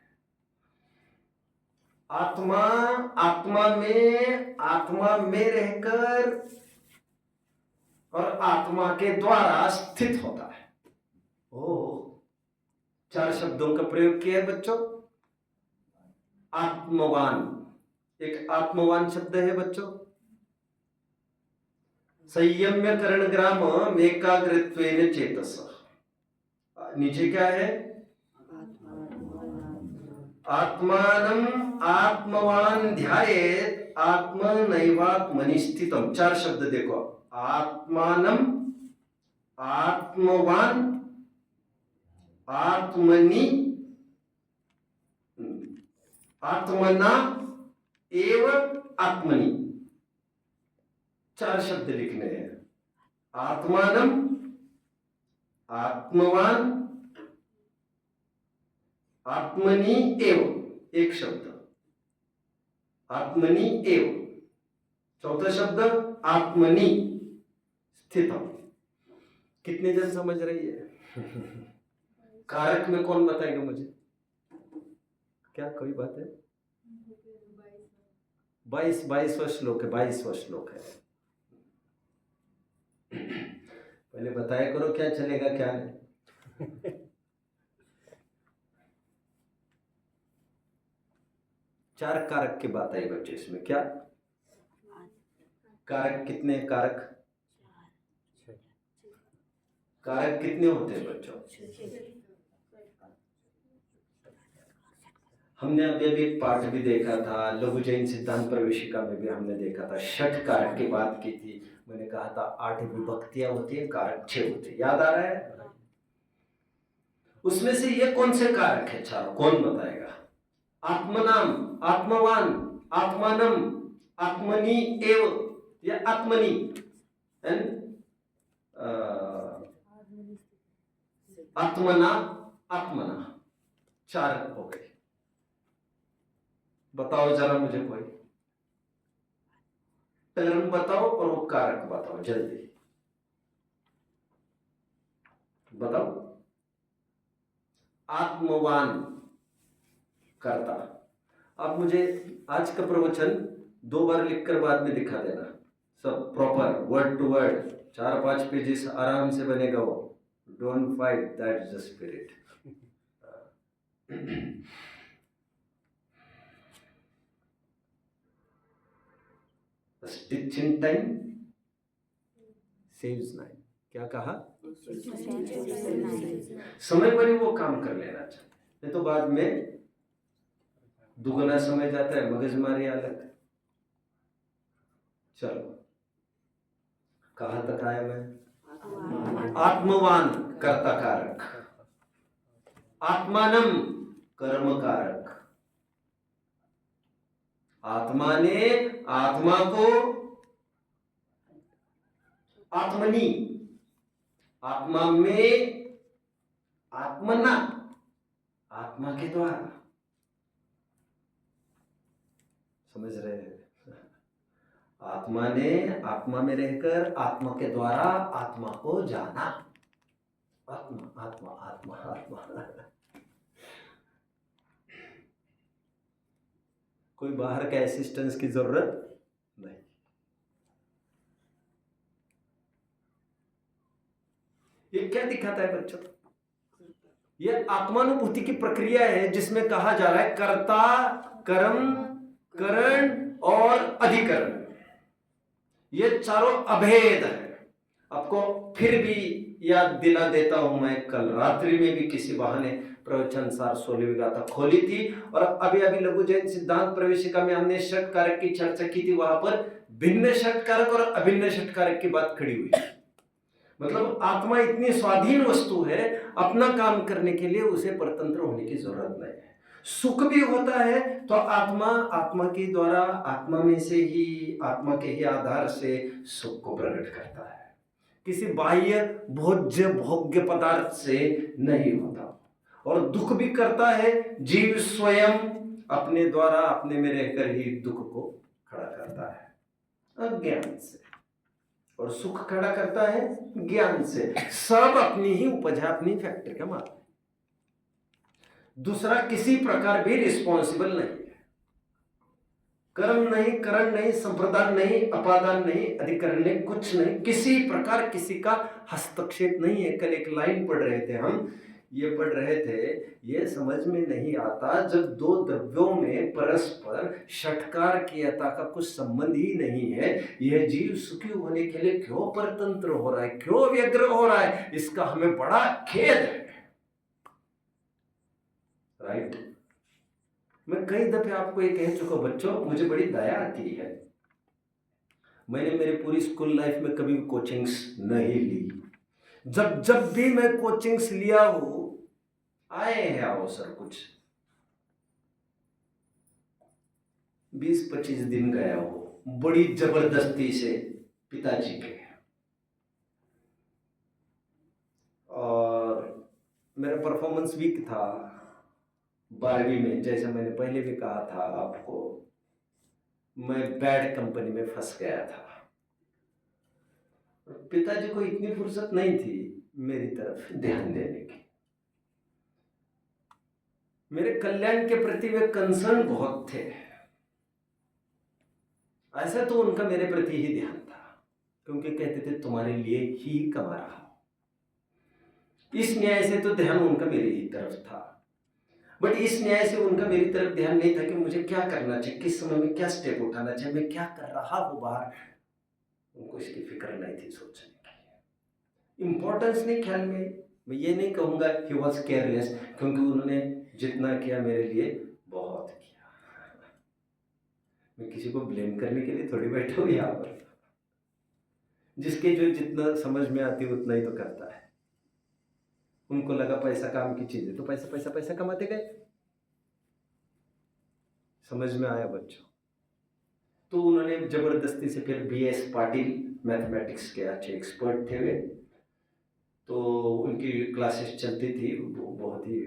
आत्मा, आत्मा में रहकर और आत्मा के द्वारा स्थित होता है। चार शब्दों का प्रयोग किया है बच्चों। आत्मवान, एक आत्मवान शब्द है बच्चों। संयम्य करण ग्राम एकाग्रत्वेन चेतसः, नीचे क्या है? आत्मानम आत्मवान ध्यायेत आत्मनैवात्मनि स्थितम। चार शब्द देखो, आत्मानम, आत्मवान, आत्मनि, आत्मना एव आत्मनि। चार शब्द लिखने हैं। आत्मानम, आत्मवान, आत्मनि एव, एक शब्द आत्मनि एव। चौथा शब्द आत्मनि स्थितम। कितने जन समझ रही है? कारक में कौन बताएगा मुझे? क्या कोई बात है? 22वां श्लोक है, 22वां श्लोक है। पहले बताया करो क्या चलेगा क्या नहीं। चार कारक की बात आई बच्चे इसमें। क्या कारक? कितने कारक? कारक कितने होते हैं बच्चों? हमने अभी अभी एक पाठ भी देखा था, लघु जैन सिद्धांत प्रवेशिका में भी हमने देखा था, षट कारक की बात की थी। मैंने कहा था 8 विभक्तियां होती है, कारक 6 होते हैं, याद आ रहा है? उसमें से ये कौन से कारक है चारों, कौन बताएगा? आत्मनाम, आत्मवान, आत्मानम, आत्मनि एव या आत्मनि एंड आत्मना, आत्मना, 4 हो गए। बताओ जरा मुझे कोई टर्म बताओ और वो कारक बताओ, जल्दी बताओ। आत्मवान करता। आप मुझे आज का प्रवचन 2 बार लिखकर बाद में दिखा देना, सब proper word to word, 4-5 pages आराम से बनेगा वो। Don't fight, that is the spirit. Stitching time saves nine. क्या कहा? समय पर ही वो काम कर लेना चाहिए, नहीं तो बाद में दुगना समय जाता है, मगजमारी अलग। चलो कहाँ तक आया मैं? आत्मवान कर्ता कारक, आत्मानम कर्म कारक। आत्मा ने आत्मा को, आत्मनि, आत्मा में, आत्मना, आत्मा के द्वारा। समझ रहे हैं? आत्मा ने आत्मा में रहकर आत्मा के द्वारा आत्मा को जाना। आत्मा आत्मा आत्मा आत्मा। कोई बाहर का असिस्टेंस की जरूरत नहीं। ये क्या दिखाता है बच्चों? ये आत्मानुभूति की प्रक्रिया है, जिसमें कहा जा रहा है कर्ता, कर्म, करण और अधिकरण, ये चारों अभेद है। आपको फिर भी याद दिला देता हूं, मैं कल रात्रि में भी किसी बहाने प्रवचन सार 16वीं गाथा खोली थी, और अभी अभी लघु जैन सिद्धांत प्रवेशिका में हमने षट कारक की चर्चा की थी। वहां पर भिन्न षट कारक और अभिन्न षट कारक की बात खड़ी हुई। मतलब आत्मा इतनी स्वाधीन वस्तु है, अपना काम करने के लिए उसे परतंत्र होने की जरूरत नहीं है। सुख भी होता है तो आत्मा के द्वारा, आत्मा में से ही, आत्मा के ही आधार से सुख को प्रकट करता है, किसी बाह्य भोज्य भोग्य पदार्थ से नहीं होता। और दुख भी करता है जीव स्वयं, अपने द्वारा, अपने में रहकर ही दुख को खड़ा करता है अज्ञान से, और सुख खड़ा करता है ज्ञान से। सब अपनी ही उपज है, अपनी फैक्ट्री का माल। दूसरा किसी प्रकार भी रिस्पॉन्सिबल नहीं है। कर्म नहीं, करण नहीं, संप्रदान नहीं, अपादान नहीं, अधिकरण नहीं, कुछ नहीं, किसी प्रकार किसी का हस्तक्षेप नहीं है। कल एक लाइन पढ़ रहे थे हम, ये पढ़ रहे थे, ये समझ में नहीं आता, जब 2 द्रव्यों में परस्पर षटकार क्रियता का कुछ संबंध ही नहीं है, यह जीव सुखी होने के लिए क्यों परतंत्र हो रहा है, क्यों व्यग्र हो रहा है, इसका हमें बड़ा खेद है। राइट? मैं कई दफे आपको ये कह चुका, बच्चों मुझे बड़ी दया आती है। मैंने मेरे पूरी स्कूल लाइफ में कभी भी कोचिंग्स नहीं ली। जब भी मैं कोचिंग्स लिया हूं, आए हैं अवसर, कुछ 20-25 दिन गया हूं, बड़ी जबरदस्ती से पिताजी के, और मेरा परफॉर्मेंस वीक था 12वीं में। जैसे मैंने पहले भी कहा था आपको, मैं बैड कंपनी में फंस गया था। पिताजी को इतनी फुर्सत नहीं थी मेरी तरफ ध्यान देने की। मेरे कल्याण के प्रति वे कंसर्न बहुत थे। ऐसा तो उनका मेरे प्रति ही ध्यान था, क्योंकि कहते थे तुम्हारे लिए ही कमा रहा। इस न्याय से तो ध्यान उनका मेरी ही तरफ था, बट इस न्याय से उनका मेरी तरफ ध्यान नहीं था कि मुझे क्या करना चाहिए, किस समय में क्या स्टेप उठाना चाहिए, मैं क्या कर रहा हूं बाहर। उनको इसकी फिक्र नहीं थी सोचने की, इंपॉर्टेंस नहीं ख्याल में। मैं ये नहीं कहूंगा ही वॉज केयरलेस, क्योंकि उन्होंने जितना किया मेरे लिए बहुत किया। मैं किसी को ब्लेम करने के लिए थोड़ी बैठा हूँ यहाँ पर। जिसके जो जितना समझ में आती है उतना ही तो करता है। उनको लगा पैसा काम की चीज़ है तो पैसा पैसा पैसा कमाते गए। समझ में आया बच्चों। तो उन्होंने जबरदस्ती से फिर BS पाटिल मैथमेटिक्स के अच्छे एक्सपर्ट थे वे, तो उनकी क्लासेस चलती थी। वो बहुत ही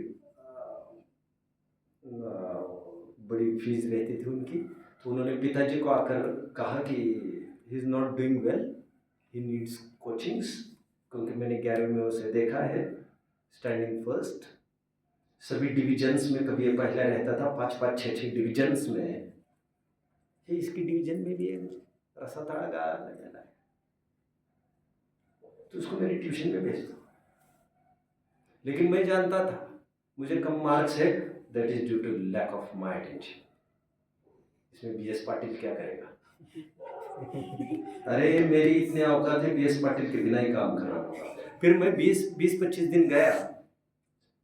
बड़ी फीस रहती थी उनकी। तो उन्होंने पिताजी को आकर कहा कि he is not doing well, he needs coachings, क्योंकि मैंने 11वीं में उसे देखा है स्टैंडिंग फर्स्ट सभी डिविजन्स में। कभी ये पहला रहता था 5-5, 6-6 डिविजन्स में, इसकी डिवीजन में भी रसा तड़ा गा लगेगा, तो उसको मेरी ट्यूशन में भेज दो। लेकिन मैं जानता था मुझे कम मार्क्स है, that is due to lack of my attention. इसमें BS पाटिल क्या करेगा? अरे मेरी इतने औकात है, BS पाटिल के बिना ही काम करना होगा। फिर मैं 20-25 दिन गया,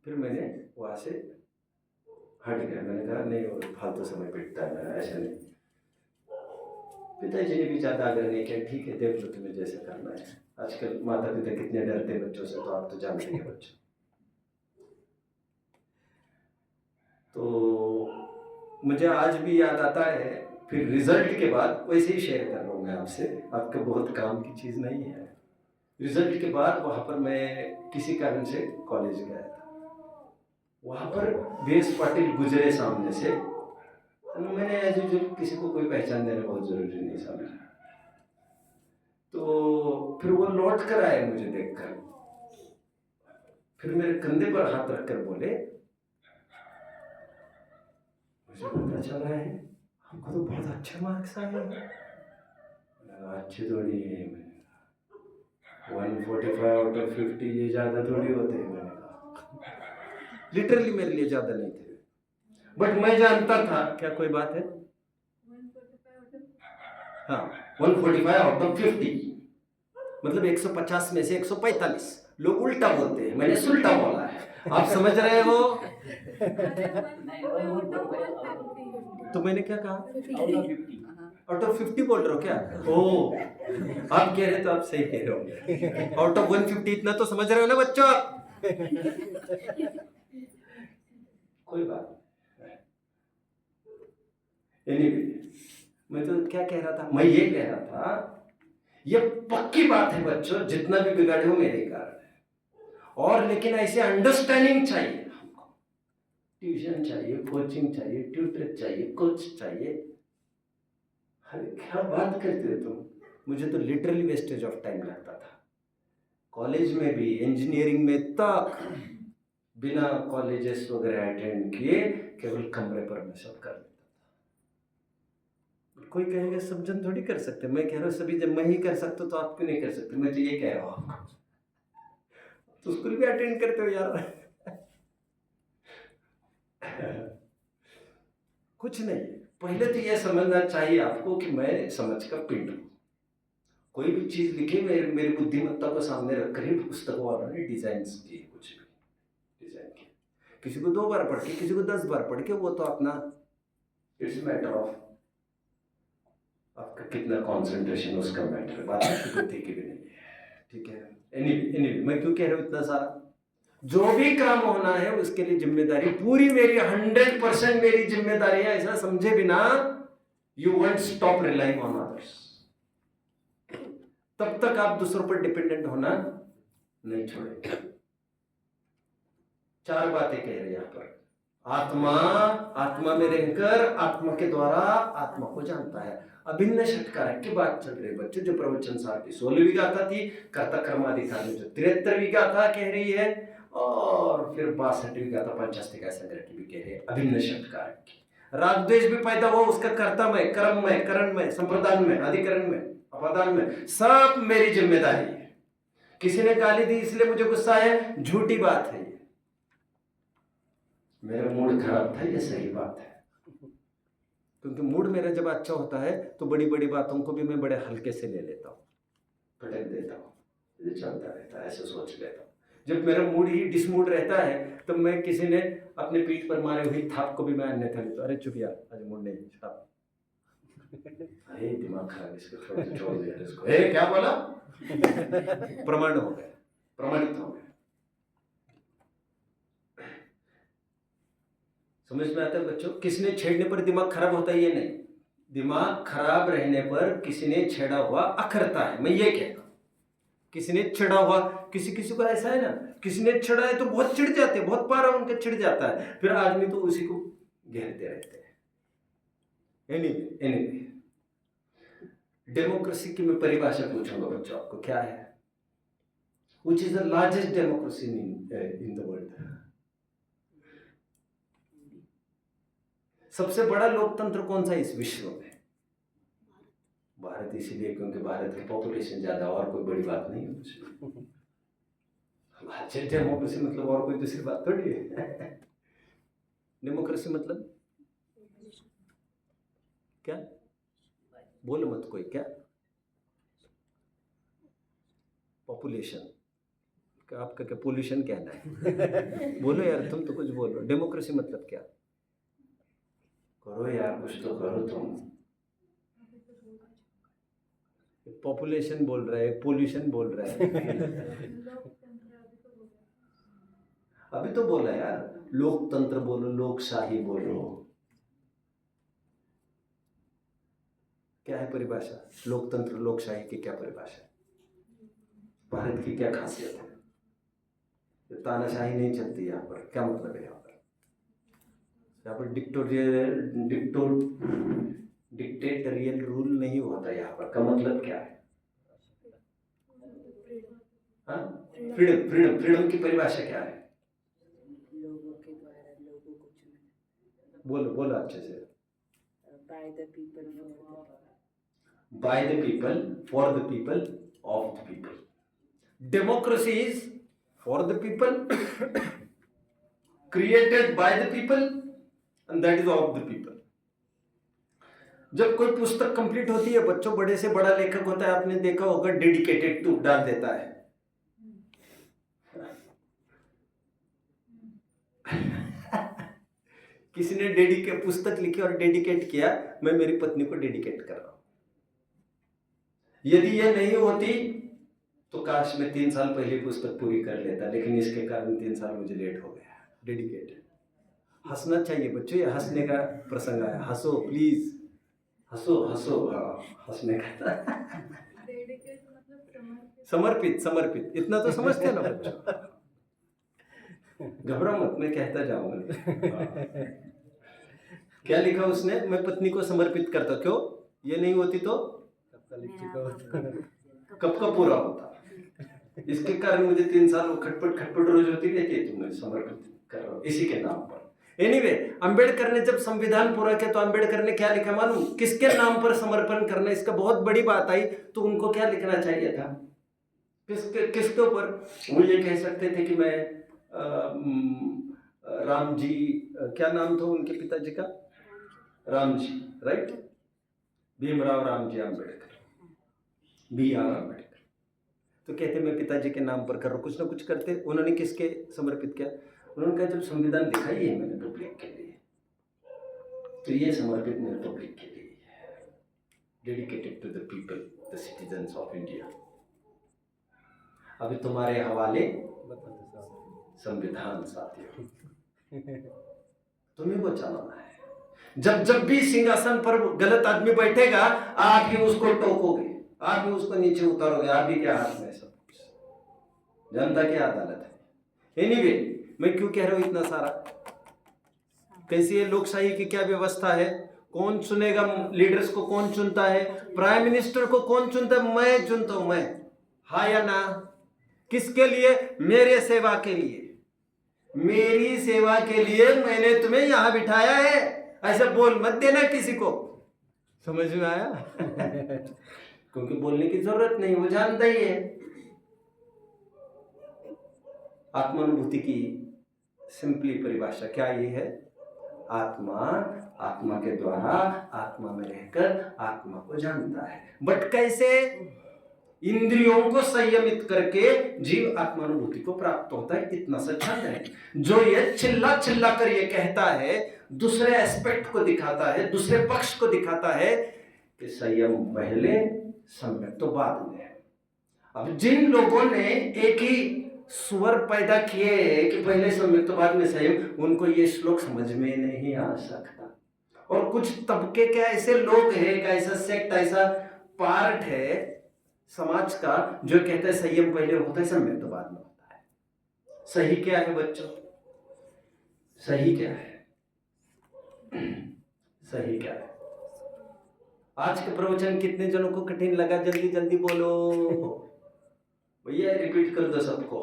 फिर मैंने वहाँ से हट गया। मैंने कहा नहीं, और फालतू समय पिटता है, ऐसा नहीं। पिताजी ने भी ज़्यादा आग्रह नहीं किया, ठीक है देख लो तुम्हें जैसे करना है। आजकल माता पिता कितने डरते हैं बच्चों से, तो आप तो जानते हैं बच्चों। तो मुझे आज भी याद आता है। फिर रिजल्ट के बाद वैसे ही शेयर कर रहा हूँ मैं आपसे, आपका बहुत काम की चीज़ नहीं है। रिजल्ट के बाद वहाँ पर मैं किसी कारण से कॉलेज गया था। वहाँ पर BS पाटिल गुजरे सामने से, मैंने एज यूजुअल किसी को कोई पहचान देना बहुत ज़रूरी नहीं समझा। तो फिर वो लौट कर आए मुझे देखकर, फिर मेरे कंधे पर हाथ रखकर बोले, मुझे पता चल रहा है हमको तो बहुत अच्छे मार्क्स आए हैं। अच्छे थोड़ी है, 145 आउट ऑफ 50 ये ज़्यादा थोड़ी होते हैं। मैंने कहा लिटरली मेरे लिए ज़्यादा नहीं थे, बट मैं जानता था क्या कोई बात है। हाँ, 145 आउट ऑफ 50 मतलब 150 में से 145। लोग उल्टा बोलते हैं, मैंने सुल्टा बोला है, आप समझ रहे हो? तो मैंने क्या कहा? आउट ऑफ 50 बोल रहे हो क्या? ओ, आप कह रहे तो आप सही कह रहे हो। आउट ऑफ 150 इतना तो समझ रहे हो ना बच्चों? कोई बात नहीं। मैं तो क्या कह रहा था, मैं ये कह रहा था ये पक्की बात है बच्चों, जितना भी बिगाड़े हो मेरे कारण है। और लेकिन ऐसे अंडरस्टैंडिंग चाहिए हमको, ट्यूशन चाहिए, कोचिंग चाहिए, ट्यूटर चाहिए, कोच चाहिए। अरे क्या बात करते हो तुम? मुझे तो लिटरली वेस्टेज ऑफ टाइम लगता था। कॉलेज में भी, इंजीनियरिंग में तक बिना कॉलेजेस वगैरह अटेंड किए केवल कमरे पर मैं सब कर लेता था। कोई कहेगा सब जन थोड़ी कर सकते, मैं कह रहा हूँ सभी जब मैं ही कर सकता तो आप क्यों नहीं कर सकते? मैं तो ये कह रहा हूँ आपको, तो स्कूल भी अटेंड करते हो यार। कुछ नहीं, पहले तो ये समझना चाहिए आपको कि मैं समझ का पिंड हूँ। कोई भी चीज़ लिखी मेरी बुद्धिमत्ता को सामने रखकर ही पुस्तक वालों ने डिजाइन की, कुछ भी डिजाइन किया। किसी को 2 बार पढ़ के, किसी को 10 बार पढ़ के, वो तो अपना इट्स मैटर ऑफ आपका कितना कॉन्सेंट्रेशन, उसका मैटर है, बात की बुद्धि की भी नहीं है। ठीक है, एनीवे मैं क्यों कह रहा हूँ इतना सारा? जो भी काम होना है उसके लिए जिम्मेदारी पूरी मेरी, 100% मेरी जिम्मेदारी है। ऐसा समझे बिना you won't stop relying on others. तब तक आप दूसरों पर डिपेंडेंट होना नहीं छोड़ेंगे। 4 बातें कह रहे हैं यहाँ पर। आत्मा में रहकर आत्मा के द्वारा आत्मा को जानता है। अभिन्न षटकारक की बात चल रही है बच्चों, जो प्रवचन सार की 16वीं गाथा थी, कर्ता कर्माधिकार में जो 73वीं गाथा कह रही है, और फिर 62वीं गाथा पंचास्तिका संग्रह की भी कह रही है अभिन्न षटकारक की। राग द्वेष भी पैदा हुआ उसका कर्ता में, कर्म में, करण में, संप्रदान में, अधिकरण में, अपादान में, सब मेरी जिम्मेदारी है। किसी ने गाली दी इसलिए मुझे गुस्सा है, झूठी बात है। मेरा मूड खराब था, ये सही बात है। क्योंकि मूड मेरा जब अच्छा होता है तो बड़ी बड़ी बातों को भी मैं बड़े हल्के से ले लेता हूँ, पटक देता हूँ, ये चलता रहता है, ऐसे सोच लेता हूँ। जब मेरा मूड ही डिसमूड रहता है तब मैं किसी ने अपने पीठ पर मारे हुई थाप को भी मैं अन्यथा लेता हूं, अरे चुप यार आज मूड नहीं साहब, अरे दिमाग खराब इसको छोड़ दे यार इसको, ए क्या बोला, प्रमाण हो गया, प्रमाणित हो गया। समझ में आता है बच्चों? किसी ने छेड़ने पर दिमाग खराब होता है ये नहीं, दिमाग खराब रहने पर किसी ने छेड़ा हुआ अखरता है, मैं ये कहता हूं। किसी ने छेड़ा हुआ, किसी किसी को ऐसा है ना, किसी ने छेड़ा है तो बहुत चिढ़ जाते हैं, बहुत पारा उनका चिढ़ जाता है, फिर आदमी तो उसी को घेरते रहते हैं। एनीवे डेमोक्रेसी की मैं परिभाषा पूछूंगा बच्चों आपको, क्या है? Which is the largest democracy in the world? सबसे बड़ा लोकतंत्र कौन सा इस विश्व में? भारत, इसीलिए क्योंकि भारत की पॉपुलेशन ज्यादा, और कोई बड़ी बात नहीं है उसमें। लार्जेस्ट डेमोक्रेसी मतलब और कोई दूसरी बात थोड़ी है। डेमोक्रेसी मतलब क्या? बोलो मत कोई, क्या? पॉपुलेशन का आपका क्या पोल्यूशन कहना है? बोलो यार, तुम तो कुछ बोलो। डेमोक्रेसी मतलब क्या? करो यार, कुछ तो करो तुम। पॉपुलेशन बोल रहा है, पोल्यूशन बोल रहा है। अभी तो बोला यार, लोकतंत्र बोलो, लोकशाही बोलो। क्या है परिभाषा? लोकतंत्र लोकशाही की क्या परिभाषा है? भारत की क्या खासियत है? ये तानाशाही नहीं चलती यहाँ पर, क्या मतलब है यहाँ पर? यहाँ पर डिक्टेटोरियल रूल नहीं होता यहाँ पर, का मतलब क्या है? फ्रीडम, फ्रीडम, फ्रीडम की परिभाषा क्या है?
लोगों के द्वारा लोगों को चुनना।
बोलो बोलो अच्छे से।
By the people for the people.
By the people, for the people, of the people. Democracy is for the people, created by the people, and that is of the people. जब कोई पुस्तक कंप्लीट होती है बच्चों, बड़े से बड़ा लेखक होता है, आपने देखा होगा, डेडिकेटेड टू डाल देता है। किसी ने डेडिकेट पुस्तक लिखी और डेडिकेट किया, मैं मेरी पत्नी को डेडिकेट कर रहा हूं। यदि यह नहीं होती तो काश मैं 3 साल पहले पुस्तक पूरी कर लेता, लेकिन इसके कारण 3 साल मुझे लेट हो गया। डेडिकेटेड। हंसना चाहिए बच्चों, ये हंसने का प्रसंग आया, हंसो प्लीज, हंसो हंसो, हंसने का। समर्पित, समर्पित, इतना तो समझते ना बच्चों। घबरा मत, मैं कहता जाऊंगा। क्या लिखा उसने? मैं पत्नी को समर्पित करता। क्यों? ये नहीं होती तो कब का पूरा होता। इसके कारण मुझे 3 साल खटपट खटपट रोज होती रहती है, तुमने समर्पित कर रहा हो इसी के नाम पर। एनीवे, अंबेडकर ने जब संविधान पूरा किया तो अंबेडकर ने क्या लिखा मालूम? किसके नाम पर समर्पण करना, इसका बहुत बड़ी बात आई तो उनको क्या लिखना चाहिए था? किसके ऊपर? वो ये कह सकते थे कि मैं राम जी, क्या नाम था उनके पिताजी का? राम जी, राइट? भीमराव रामजी अम्बेडकर, BR अम्बेडकर। तो कहते मैं पिताजी के नाम पर कर रहा हूँ, कुछ ना कुछ करते। उन्होंने किसके समर्पित किया? उन्होंने कहा जब संविधान लिखा ही है मैंने पब्लिक के लिए, तो ये समर्पित मेरे पब्लिक के लिए है, dedicated to the people, the citizens of India. अभी तुम्हारे हवाले संविधान साथियों, तुम्हें को चलाना है। जब भी सिंहासन पर गलत आदमी बैठेगा, आप ही उसको टोकोगे, आप ही उसको नीचे उतारोगे, आप ही के हाथ में सब कुछ, जनता की अदालत है। एनीवे, मैं क्यों कह रहा हूं इतना सारा? कैसी है लोकशाही की, क्या व्यवस्था है? कौन चुनेगा लीडर्स को? कौन चुनता है? प्राइम मिनिस्टर को कौन चुनता है? मैं चुनता हूं। मैं, हाँ या ना? किसके लिए? मेरे सेवा के लिए, मेरी सेवा के लिए मैंने तुम्हें यहां बिठाया है। ऐसा बोल मत देना किसी को, समझ में आया? क्योंकि बोलने की जरूरत नहीं, वो जानता ही है। आत्मानुभूति की सिंपली परिभाषा क्या ये है? आत्मा, आत्मा के द्वारा, आत्मा में रहकर आत्मा को जानता है। बट कैसे? इंद्रियों को संयमित करके जीव आत्मानुभूति को प्राप्त होता है, इतना सच्चा है। जो ये चिल्ला चिल्ला कर ये कहता है, दूसरे एस्पेक्ट को दिखाता है, दूसरे पक्ष को दिखाता है कि संयम पहले सम्यक तो बाद में है। अब जिन लोगों ने एक ही स्वर पैदा किए हैं कि पहले सम्यक तो बाद में संयम, उनको ये श्लोक समझ में नहीं आ सकता। और कुछ तबके के ऐसे लोग हैं, एक ऐसा सेक्ट, ऐसा पार्ट है समाज का जो कहता है संयम पहले होता है, सम्यक तो बाद में होता है। सही क्या है बच्चों? सही क्या है? सही क्या है? आज के प्रवचन कितने जनों को कठिन लगा? जल्दी जल्दी बोलो भैया, रिपीट कर दो सबको।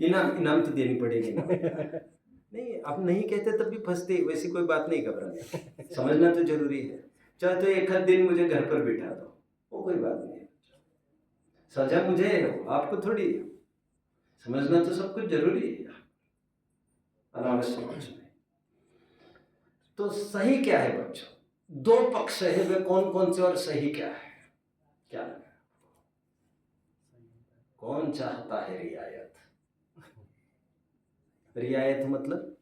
इनाम तो देनी पड़ेगी ना। नहीं, आप नहीं कहते तब भी फंसते, वैसी कोई बात नहीं, घबराना, समझना तो जरूरी है। चाहे तो एक आध दिन मुझे घर पर बिठा दो, वो कोई बात नहीं है। सजा मुझे है, आपको थोड़ी है। समझना तो सब कुछ जरूरी है, अनावश्यक कुछ नहीं। तो सही क्या है बच्चों? दो पक्ष है, वे कौन कौन से, और सही क्या है? क्या है? कौन चाहता है रियायत? रियायत मतलब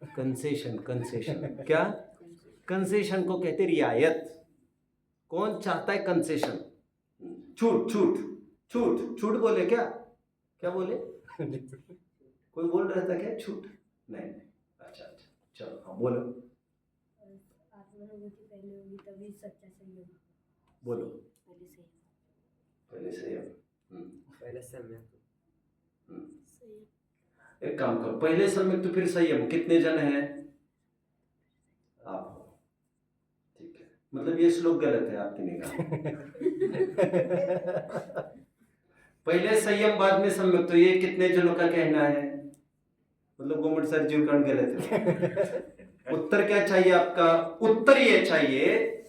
कंसेशन। कंसेशन क्या? कंसेशन को कहते रियायत। कौन चाहता है कंसेशन? छूट छूट छूट छूट बोले क्या? क्या बोले? कोई बोल रहा था क्या छूट? नहीं। अच्छा अच्छा, चलो हाँ बोलो।
आत्मानुभूति पहले होगी तभी सच्चा संयम।
बोलो।
पहले संयम।
पहले संयम।
पहले सम्यक।
एक काम करो, पहले सम्यक तो फिर संयम। कितने जन हैं? आप हो, ठीक है। मतलब ये श्लोक गलत है आपकी निगाह। पहले संयम बाद में सम्यक, तो ये कितने जनों का कहना है? मतलब गोमट सर जी का गलत है। उत्तर क्या चाहिए आपका? उत्तर ये चाहिए,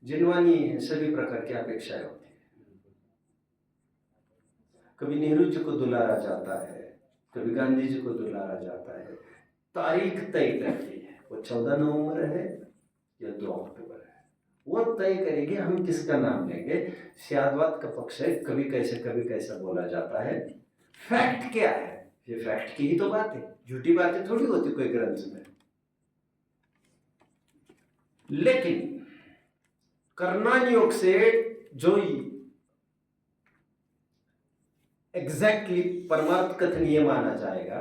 जिनवानी है, सभी प्रकार की अपेक्षाएं होती है। कभी नेहरू जी को दुलारा जाता है, कभी गांधी जी को दुलारा जाता है। तारीख तय करती है, वो 14 नवंबर है या 2 अक्टूबर है, वो तय करेगी हम किसका नाम लेंगे। स्यादवाद का पक्ष है, कभी कैसा बोला जाता है। फैक्ट क्या है? ये फैक्ट की ही तो बात है, झूठी बातें थोड़ी होती कोई ग्रंथ में। लेकिन कर्णान योग से जो एग्जैक्टली परमार्थ कथन ये माना जाएगा,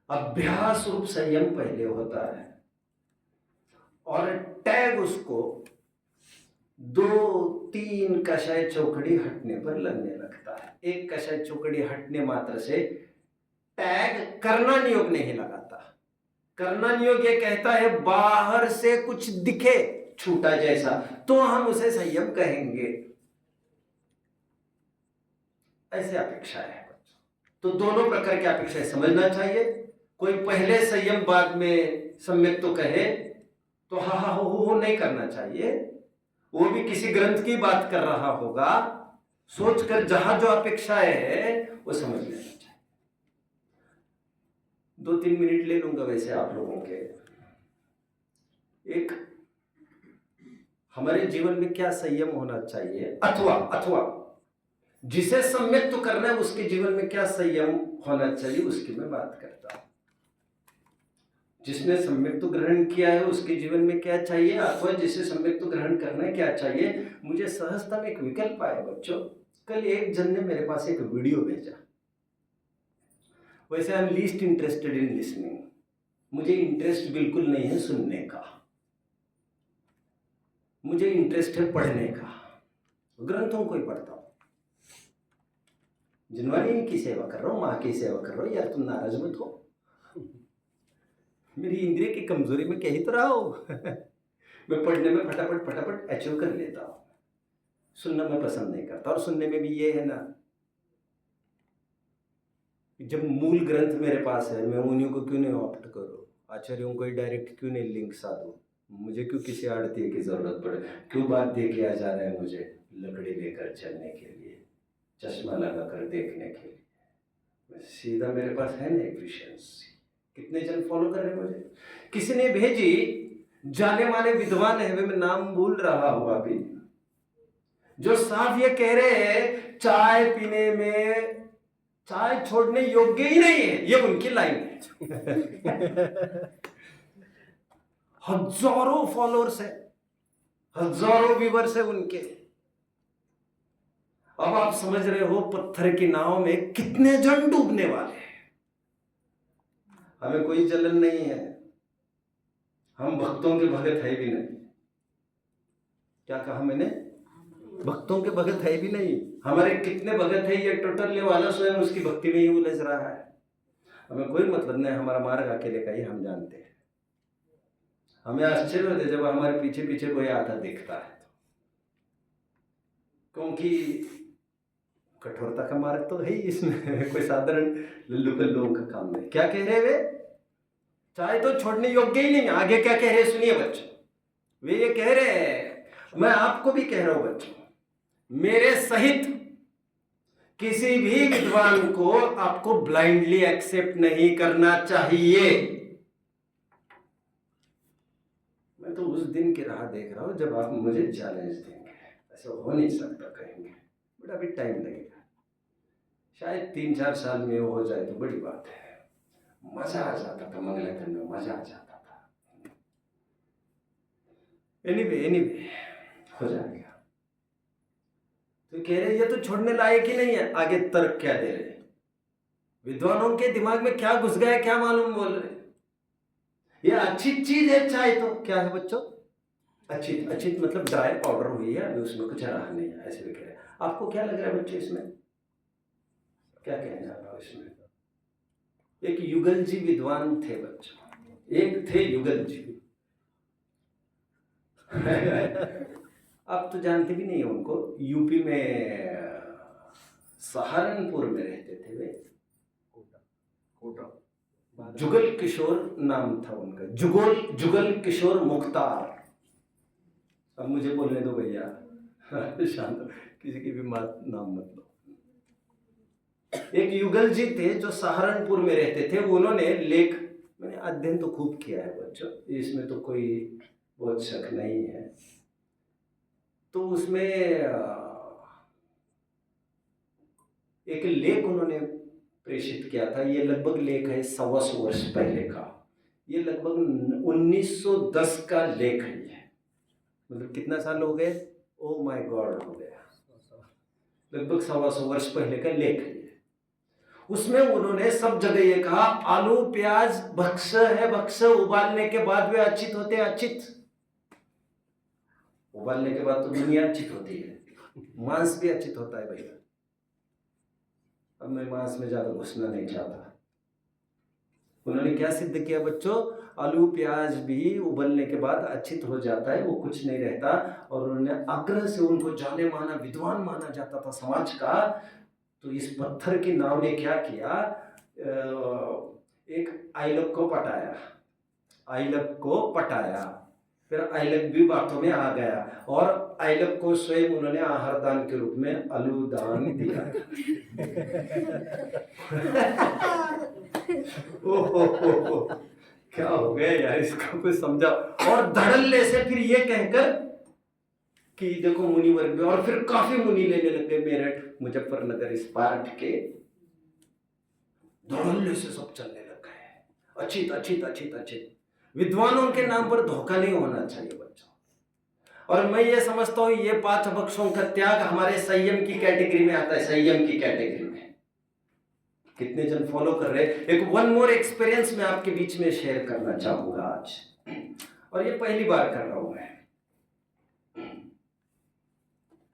अभ्यास रूप संयम पहले होता है और टैग उसको 2-3 कषाय चौकड़ी हटने पर लगने लगता है। एक कषाय चौकड़ी हटने मात्र से टैग कर्णान योग नहीं लगाता। कर्णान योग ये कहता है बाहर से कुछ दिखे छूटा जैसा तो हम उसे संयम कहेंगे, ऐसे अपेक्षा है। तो दोनों प्रकार की अपेक्षा समझना चाहिए। कोई पहले संयम बाद में सम्यक तो कहे तो हा हा हो नहीं करना चाहिए। वो भी किसी ग्रंथ की बात कर रहा होगा, सोचकर जहां जो अपेक्षाएं है वो समझ लेना चाहिए। 2-3 मिनट ले लूंगा वैसे आप लोगों के। एक, हमारे जीवन में क्या संयम होना चाहिए, अथवा जिसे सम्यक तो करना है उसके जीवन में क्या संयम होना चाहिए, उसकी मैं बात करता हूं। जिसने सम्यक तो ग्रहण किया है उसके जीवन में क्या चाहिए, अथवा जिसे सम्यक तो ग्रहण करना है क्या चाहिए। मुझे सहजता में एक विकल्प आया बच्चों। कल एक जन ने मेरे पास एक वीडियो भेजा। वैसे I am least interested in listening, मुझे इंटरेस्ट बिल्कुल नहीं है सुनने का, मुझे इंटरेस्ट है पढ़ने का। ग्रंथों को ही पढ़ता हूं। जिनवानी की सेवा कर रहा हूं, माँ की सेवा कर रहा हूं। यार तुम नाराज मत हो, मेरी इंद्रिय की कमजोरी में कह ही तो रहा हूं। मैं पढ़ने में फटाफट अचीव कर लेता हूं। सुनना मैं पसंद नहीं करता। और सुनने में भी ये है ना, जब मूल ग्रंथ मेरे पास है मैं उन्हीं को क्यों नहीं ऑप्ट करूं, आचार्यों को ही डायरेक्ट क्यों नहीं लिंक साधूं। मुझे क्यों किसी आड़ती की जरूरत पड़े, क्यों बात दे के आ जा रहा है मुझे लकड़ी लेकर चलने के लिए, चश्मा लगा कर देखने के लिए। सीधा मेरे पास है ना एफिशिएंसी। कितने जन फॉलो कर रहे हैं मुझे। किसी ने भेजी जाने माने विद्वान है, वे मैं नाम भूल रहा हूं अभी, जो साफ ये कह रहे हैं चाय पीने में चाय छोड़ने योग्य ही नहीं है। ये उनकी लाइन है। हजारों फॉलोअर्स है, हजारों व्यूअर्स है उनके। अब आप समझ रहे हो पत्थर की नाव में कितने जन डूबने वाले हैं। हमें कोई जलन नहीं है, हम भक्तों के भगत है भी नहीं। क्या कहा मैंने? भक्तों के भगत है भी नहीं। हमारे कितने भगत है ये टोटल वाला स्वयं उसकी भक्ति में ही उलझ रहा है। हमें कोई मतलब नहीं, हमारा मार्ग अकेले का ही हम जानते हैं। हमें आश्चर्य होता है जब हमारे पीछे पीछे कोई आता दिखता है, क्योंकि कठोरता का मार्ग तो है ही इसमें। कोई साधारण लल्लू लोगों का काम नहीं। क्या कह रहे वे? चाहे तो छोड़ने योग्य ही नहीं। आगे क्या कह रहे सुनिए बच्चों, वे ये कह रहे हैं, मैं आपको भी कह रहा हूं बच्चों, मेरे सहित किसी भी विद्वान को आपको ब्लाइंडली एक्सेप्ट नहीं करना चाहिए। मैं तो उस दिन की राह देख रहा हूं जब आप मुझे चैलेंज देंगे। ऐसा हो नहीं सकता कहेंगे, बड़ा भी टाइम लगेगा, शायद 3-4 साल में वो हो जाए तो बड़ी बात है। मजा आ जाता था मंगलाचरण में, मजा आ जाता था। एनीवे हो जाएगा। तो कह रहे ये तो छोड़ने लायक ही नहीं है। आगे तर्क क्या दे रहे, विद्वानों के दिमाग में क्या घुस गया क्या मालूम, बोल रहे ये अच्छी चीज है चाय। तो क्या है बच्चों? अच्छी मतलब ड्राई पाउडर हुई है, अभी उसमें कुछ रहा नहीं है, ऐसे भी कह रहे। आपको क्या लग रहा है बच्चों इसमें? क्या कहना है इसमें? एक युगल जी विद्वान थे बच्चों, एक थे युगल जी। आप तो जानते भी नहीं उनको। यूपी में सहारनपुर में रहते थे वे। कोटा जुगल किशोर नाम था उनका, जुगल किशोर मुख्तार। अब मुझे बोलने दो भैया, शांत, किसी की भी नाम मत लो। एक युगल जी थे जो सहारनपुर में रहते थे। उन्होंने लेख, मैंने अध्ययन तो खूब किया है बच्चों, इसमें तो कोई बहुत शक नहीं है। तो उसमें एक लेख उन्होंने प्रेषित किया था। ये लगभग लेख है 125 वर्ष पहले का। ये लगभग 1910 का लेख है। मतलब कितना साल हो गए? ओ माय गॉड, हो गया लगभग 125 वर्ष पहले का लेख है। उसमें उन्होंने सब जगह ये कहा, आलू प्याज भक्ष्य है, भक्ष्य उबालने के बाद वे अच्छित होते हैं। अच्छित उबालने के बाद तो दुनिया अच्छित होती है, मांस भी अच्छित होता है भैया। अब मैं मांस में ज्यादा घुसना नहीं चाहता। उन्होंने क्या सिद्ध किया बच्चों? आलू प्याज भी उबलने के बाद अच्छित हो जाता है, वो कुछ नहीं रहता। और उन्होंने आग्रह से उनको जाने माना विद्वान माना जाता था समाज का। तो इस पत्थर की नाव ने क्या किया, एक आइलक को पटाया, फिर आइलक भी बातों में आ गया और आइलक को स्वयं उन्होंने आहार दान के रूप में आलू दान दिया। ओहो, क्या हो गया यार, इसको कुछ समझा। और धड़ल्ले से फिर ये कहकर कि देखो मुनि वर्ग में, और फिर काफी मुनि लेने लग गए मेरठ मुजफ्फरनगर इस पार्ट के। धड़ल्ले से सब चलने लग गए, अचित। विद्वानों के नाम पर धोखा नहीं होना चाहिए बच्चों। और मैं ये समझता हूं ये 5 भक्षों का त्याग हमारे संयम की कैटेगरी में आता है। संयम की कैटेगरी में कितने जन फॉलो कर रहे हैं? एक वन मोर एक्सपीरियंस मैं आपके बीच में शेयर करना चाहूंगा आज, और ये पहली बार कर रहा हूं मैं।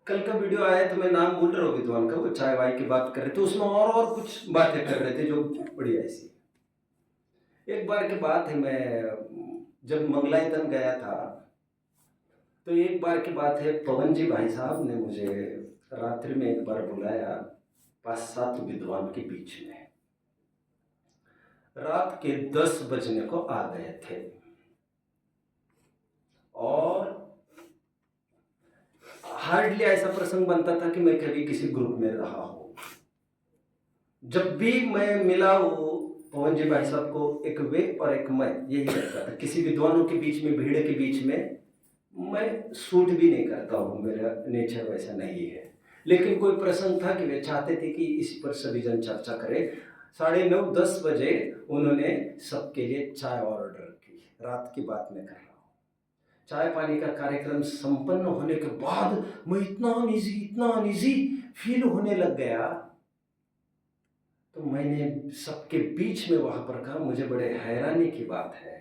कल का वीडियो आया तो मैं नाम भूल रहा हूँ विद्वान का, वो चाय वाय की बात कर रहे थे, उसमें और कुछ बातें कर रहे थे जो बड़ी ऐसी। एक बार की बात है, मैं जब मंगलायतन गया था तो एक बार की बात है, पवन जी भाई साहब ने मुझे रात्रि में एक बार बुलाया 5-7 विद्वान के बीच में। रात के 10 बजने को आ गए थे और हार्डली ऐसा प्रसंग बनता था कि मैं कभी किसी ग्रुप में रहा हूं। जब भी मैं मिला हूं पवन जी भाई साहब को एक वे और एक मैं यही लगता था। किसी विद्वानों के बीच में, भीड़ के बीच में मैं सूट भी नहीं करता हूँ, मेरा नेचर वैसा नहीं है। लेकिन कोई प्रसंग था कि वे चाहते थे कि इसी पर सभी जन चर्चा करें। 9:30-10 बजे उन्होंने सबके लिए चाय ऑर्डर की। रात की बात मैं कर रहा हूँ। चाय पानी का कार्यक्रम संपन्न होने के बाद मैं इतना अनईजी फील होने लग गया। तो मैंने सबके बीच में वहां पर कहा, मुझे बड़े हैरानी की बात है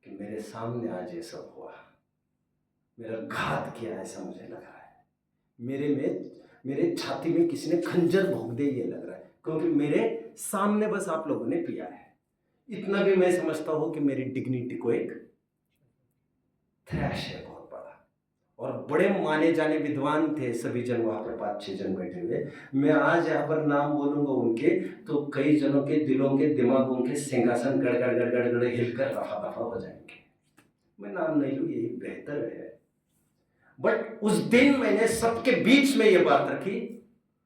कि मेरे सामने आज ये सब हुआ। मेरा घात किया ऐसा मुझे लग रहा है। मेरे छाती में किसी ने खंजर भोंक दे ये लग रहा है, क्योंकि मेरे सामने बस आप लोगों ने पिया है। इतना भी मैं समझता हूं कि मेरी डिग्निटी को एक थ्रैश है बहुत बड़ा। और बड़े माने जाने विद्वान थे सभी जन, वहां पर 5-6 जन बैठे हुए। मैं आज यहाँ पर नाम बोलूंगा उनके तो कई जनों के दिलों के दिमागों के सिंहासन गड़गड़ गड़गड़ गड़ हिलकर रफा दफा हो जाएंगे। मैं नाम नहीं लूँ, यही बेहतर है। बट उस दिन मैंने सबके बीच में ये बात रखी,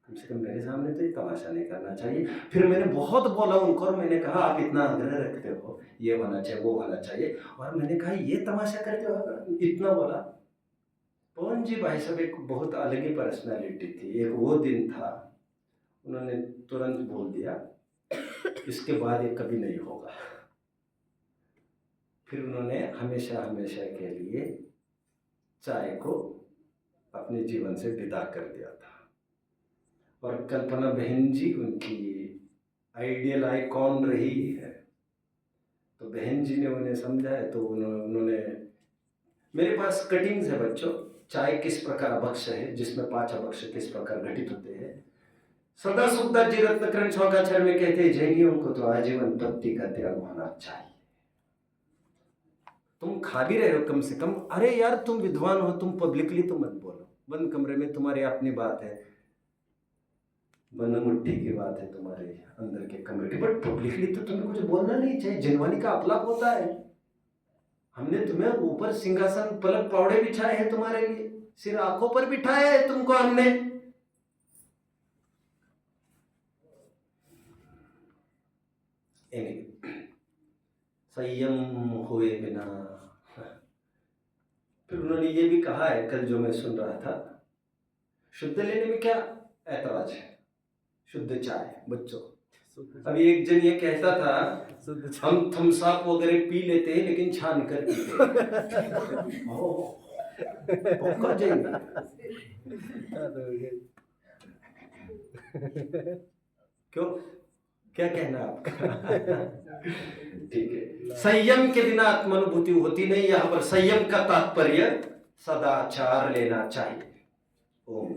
कम से कम मेरे सामने तो ये तमाशा नहीं करना चाहिए। फिर मैंने बहुत बोला उनको और मैंने कहा, आप इतना आग्रह रखते हो, ये होना चाहिए, वो होना चाहिए, और मैंने कहा ये तमाशा करते हो, इतना बोला। पवन जी भाई साहब एक बहुत अलग ही पर्सनैलिटी थी। एक वो दिन था, उन्होंने तुरंत बोल दिया इसके बाद ये कभी नहीं होगा। फिर उन्होंने हमेशा हमेशा के लिए चाय को अपने जीवन से विदा कर दिया था। और कल्पना बहन जी उनकी आइडियल आइकॉन रही है। तो बहन जी ने उन्हें समझाया, तो उन्होंने मेरे पास कटिंग्स है बच्चों, चाय किस प्रकार अभक्ष है, जिसमें 5 अभक्ष किस प्रकार घटित होते हैं। सदा सुखदास जी रत्नकरण शौकाचार्य में कहते हैं, जैनियों को तो आजीवन पत्ती का त्याग होना चाहिए। तुम खा भी रहे हो कम से कम, अरे यार तुम विद्वान हो, तुम पब्लिकली तो मत बोलो। बंद कमरे में तुम्हारी अपनी बात है, बंद मुट्ठी की बात है तुम्हारे अंदर के कमरे की, बट पब्लिकली तो तुम्हें कुछ बोलना नहीं चाहिए। जिनवानी का अपलाप होता है। हमने तुम्हें ऊपर सिंहासन पलक पौड़े बिछाए हैं तुम्हारे लिए, सिर आंखों पर बिठाया है तुमको हमने। संयम हुए बिना। फिर उन्होंने ये भी कहा है, कल जो मैं सुन रहा था, शुद्ध लेने में क्या ऐतराज है, शुद्ध चाय बच्चों। अभी एक जन ये कहता था, हम थम्सअप वगैरह पी लेते हैं लेकिन छान कर पीते क्यों, क्या कहना आपका? ठीक है, संयम के बिना आत्मानुभूति होती नहीं। यहाँ पर संयम का तात्पर्य सदाचार लेना चाहिए। ओम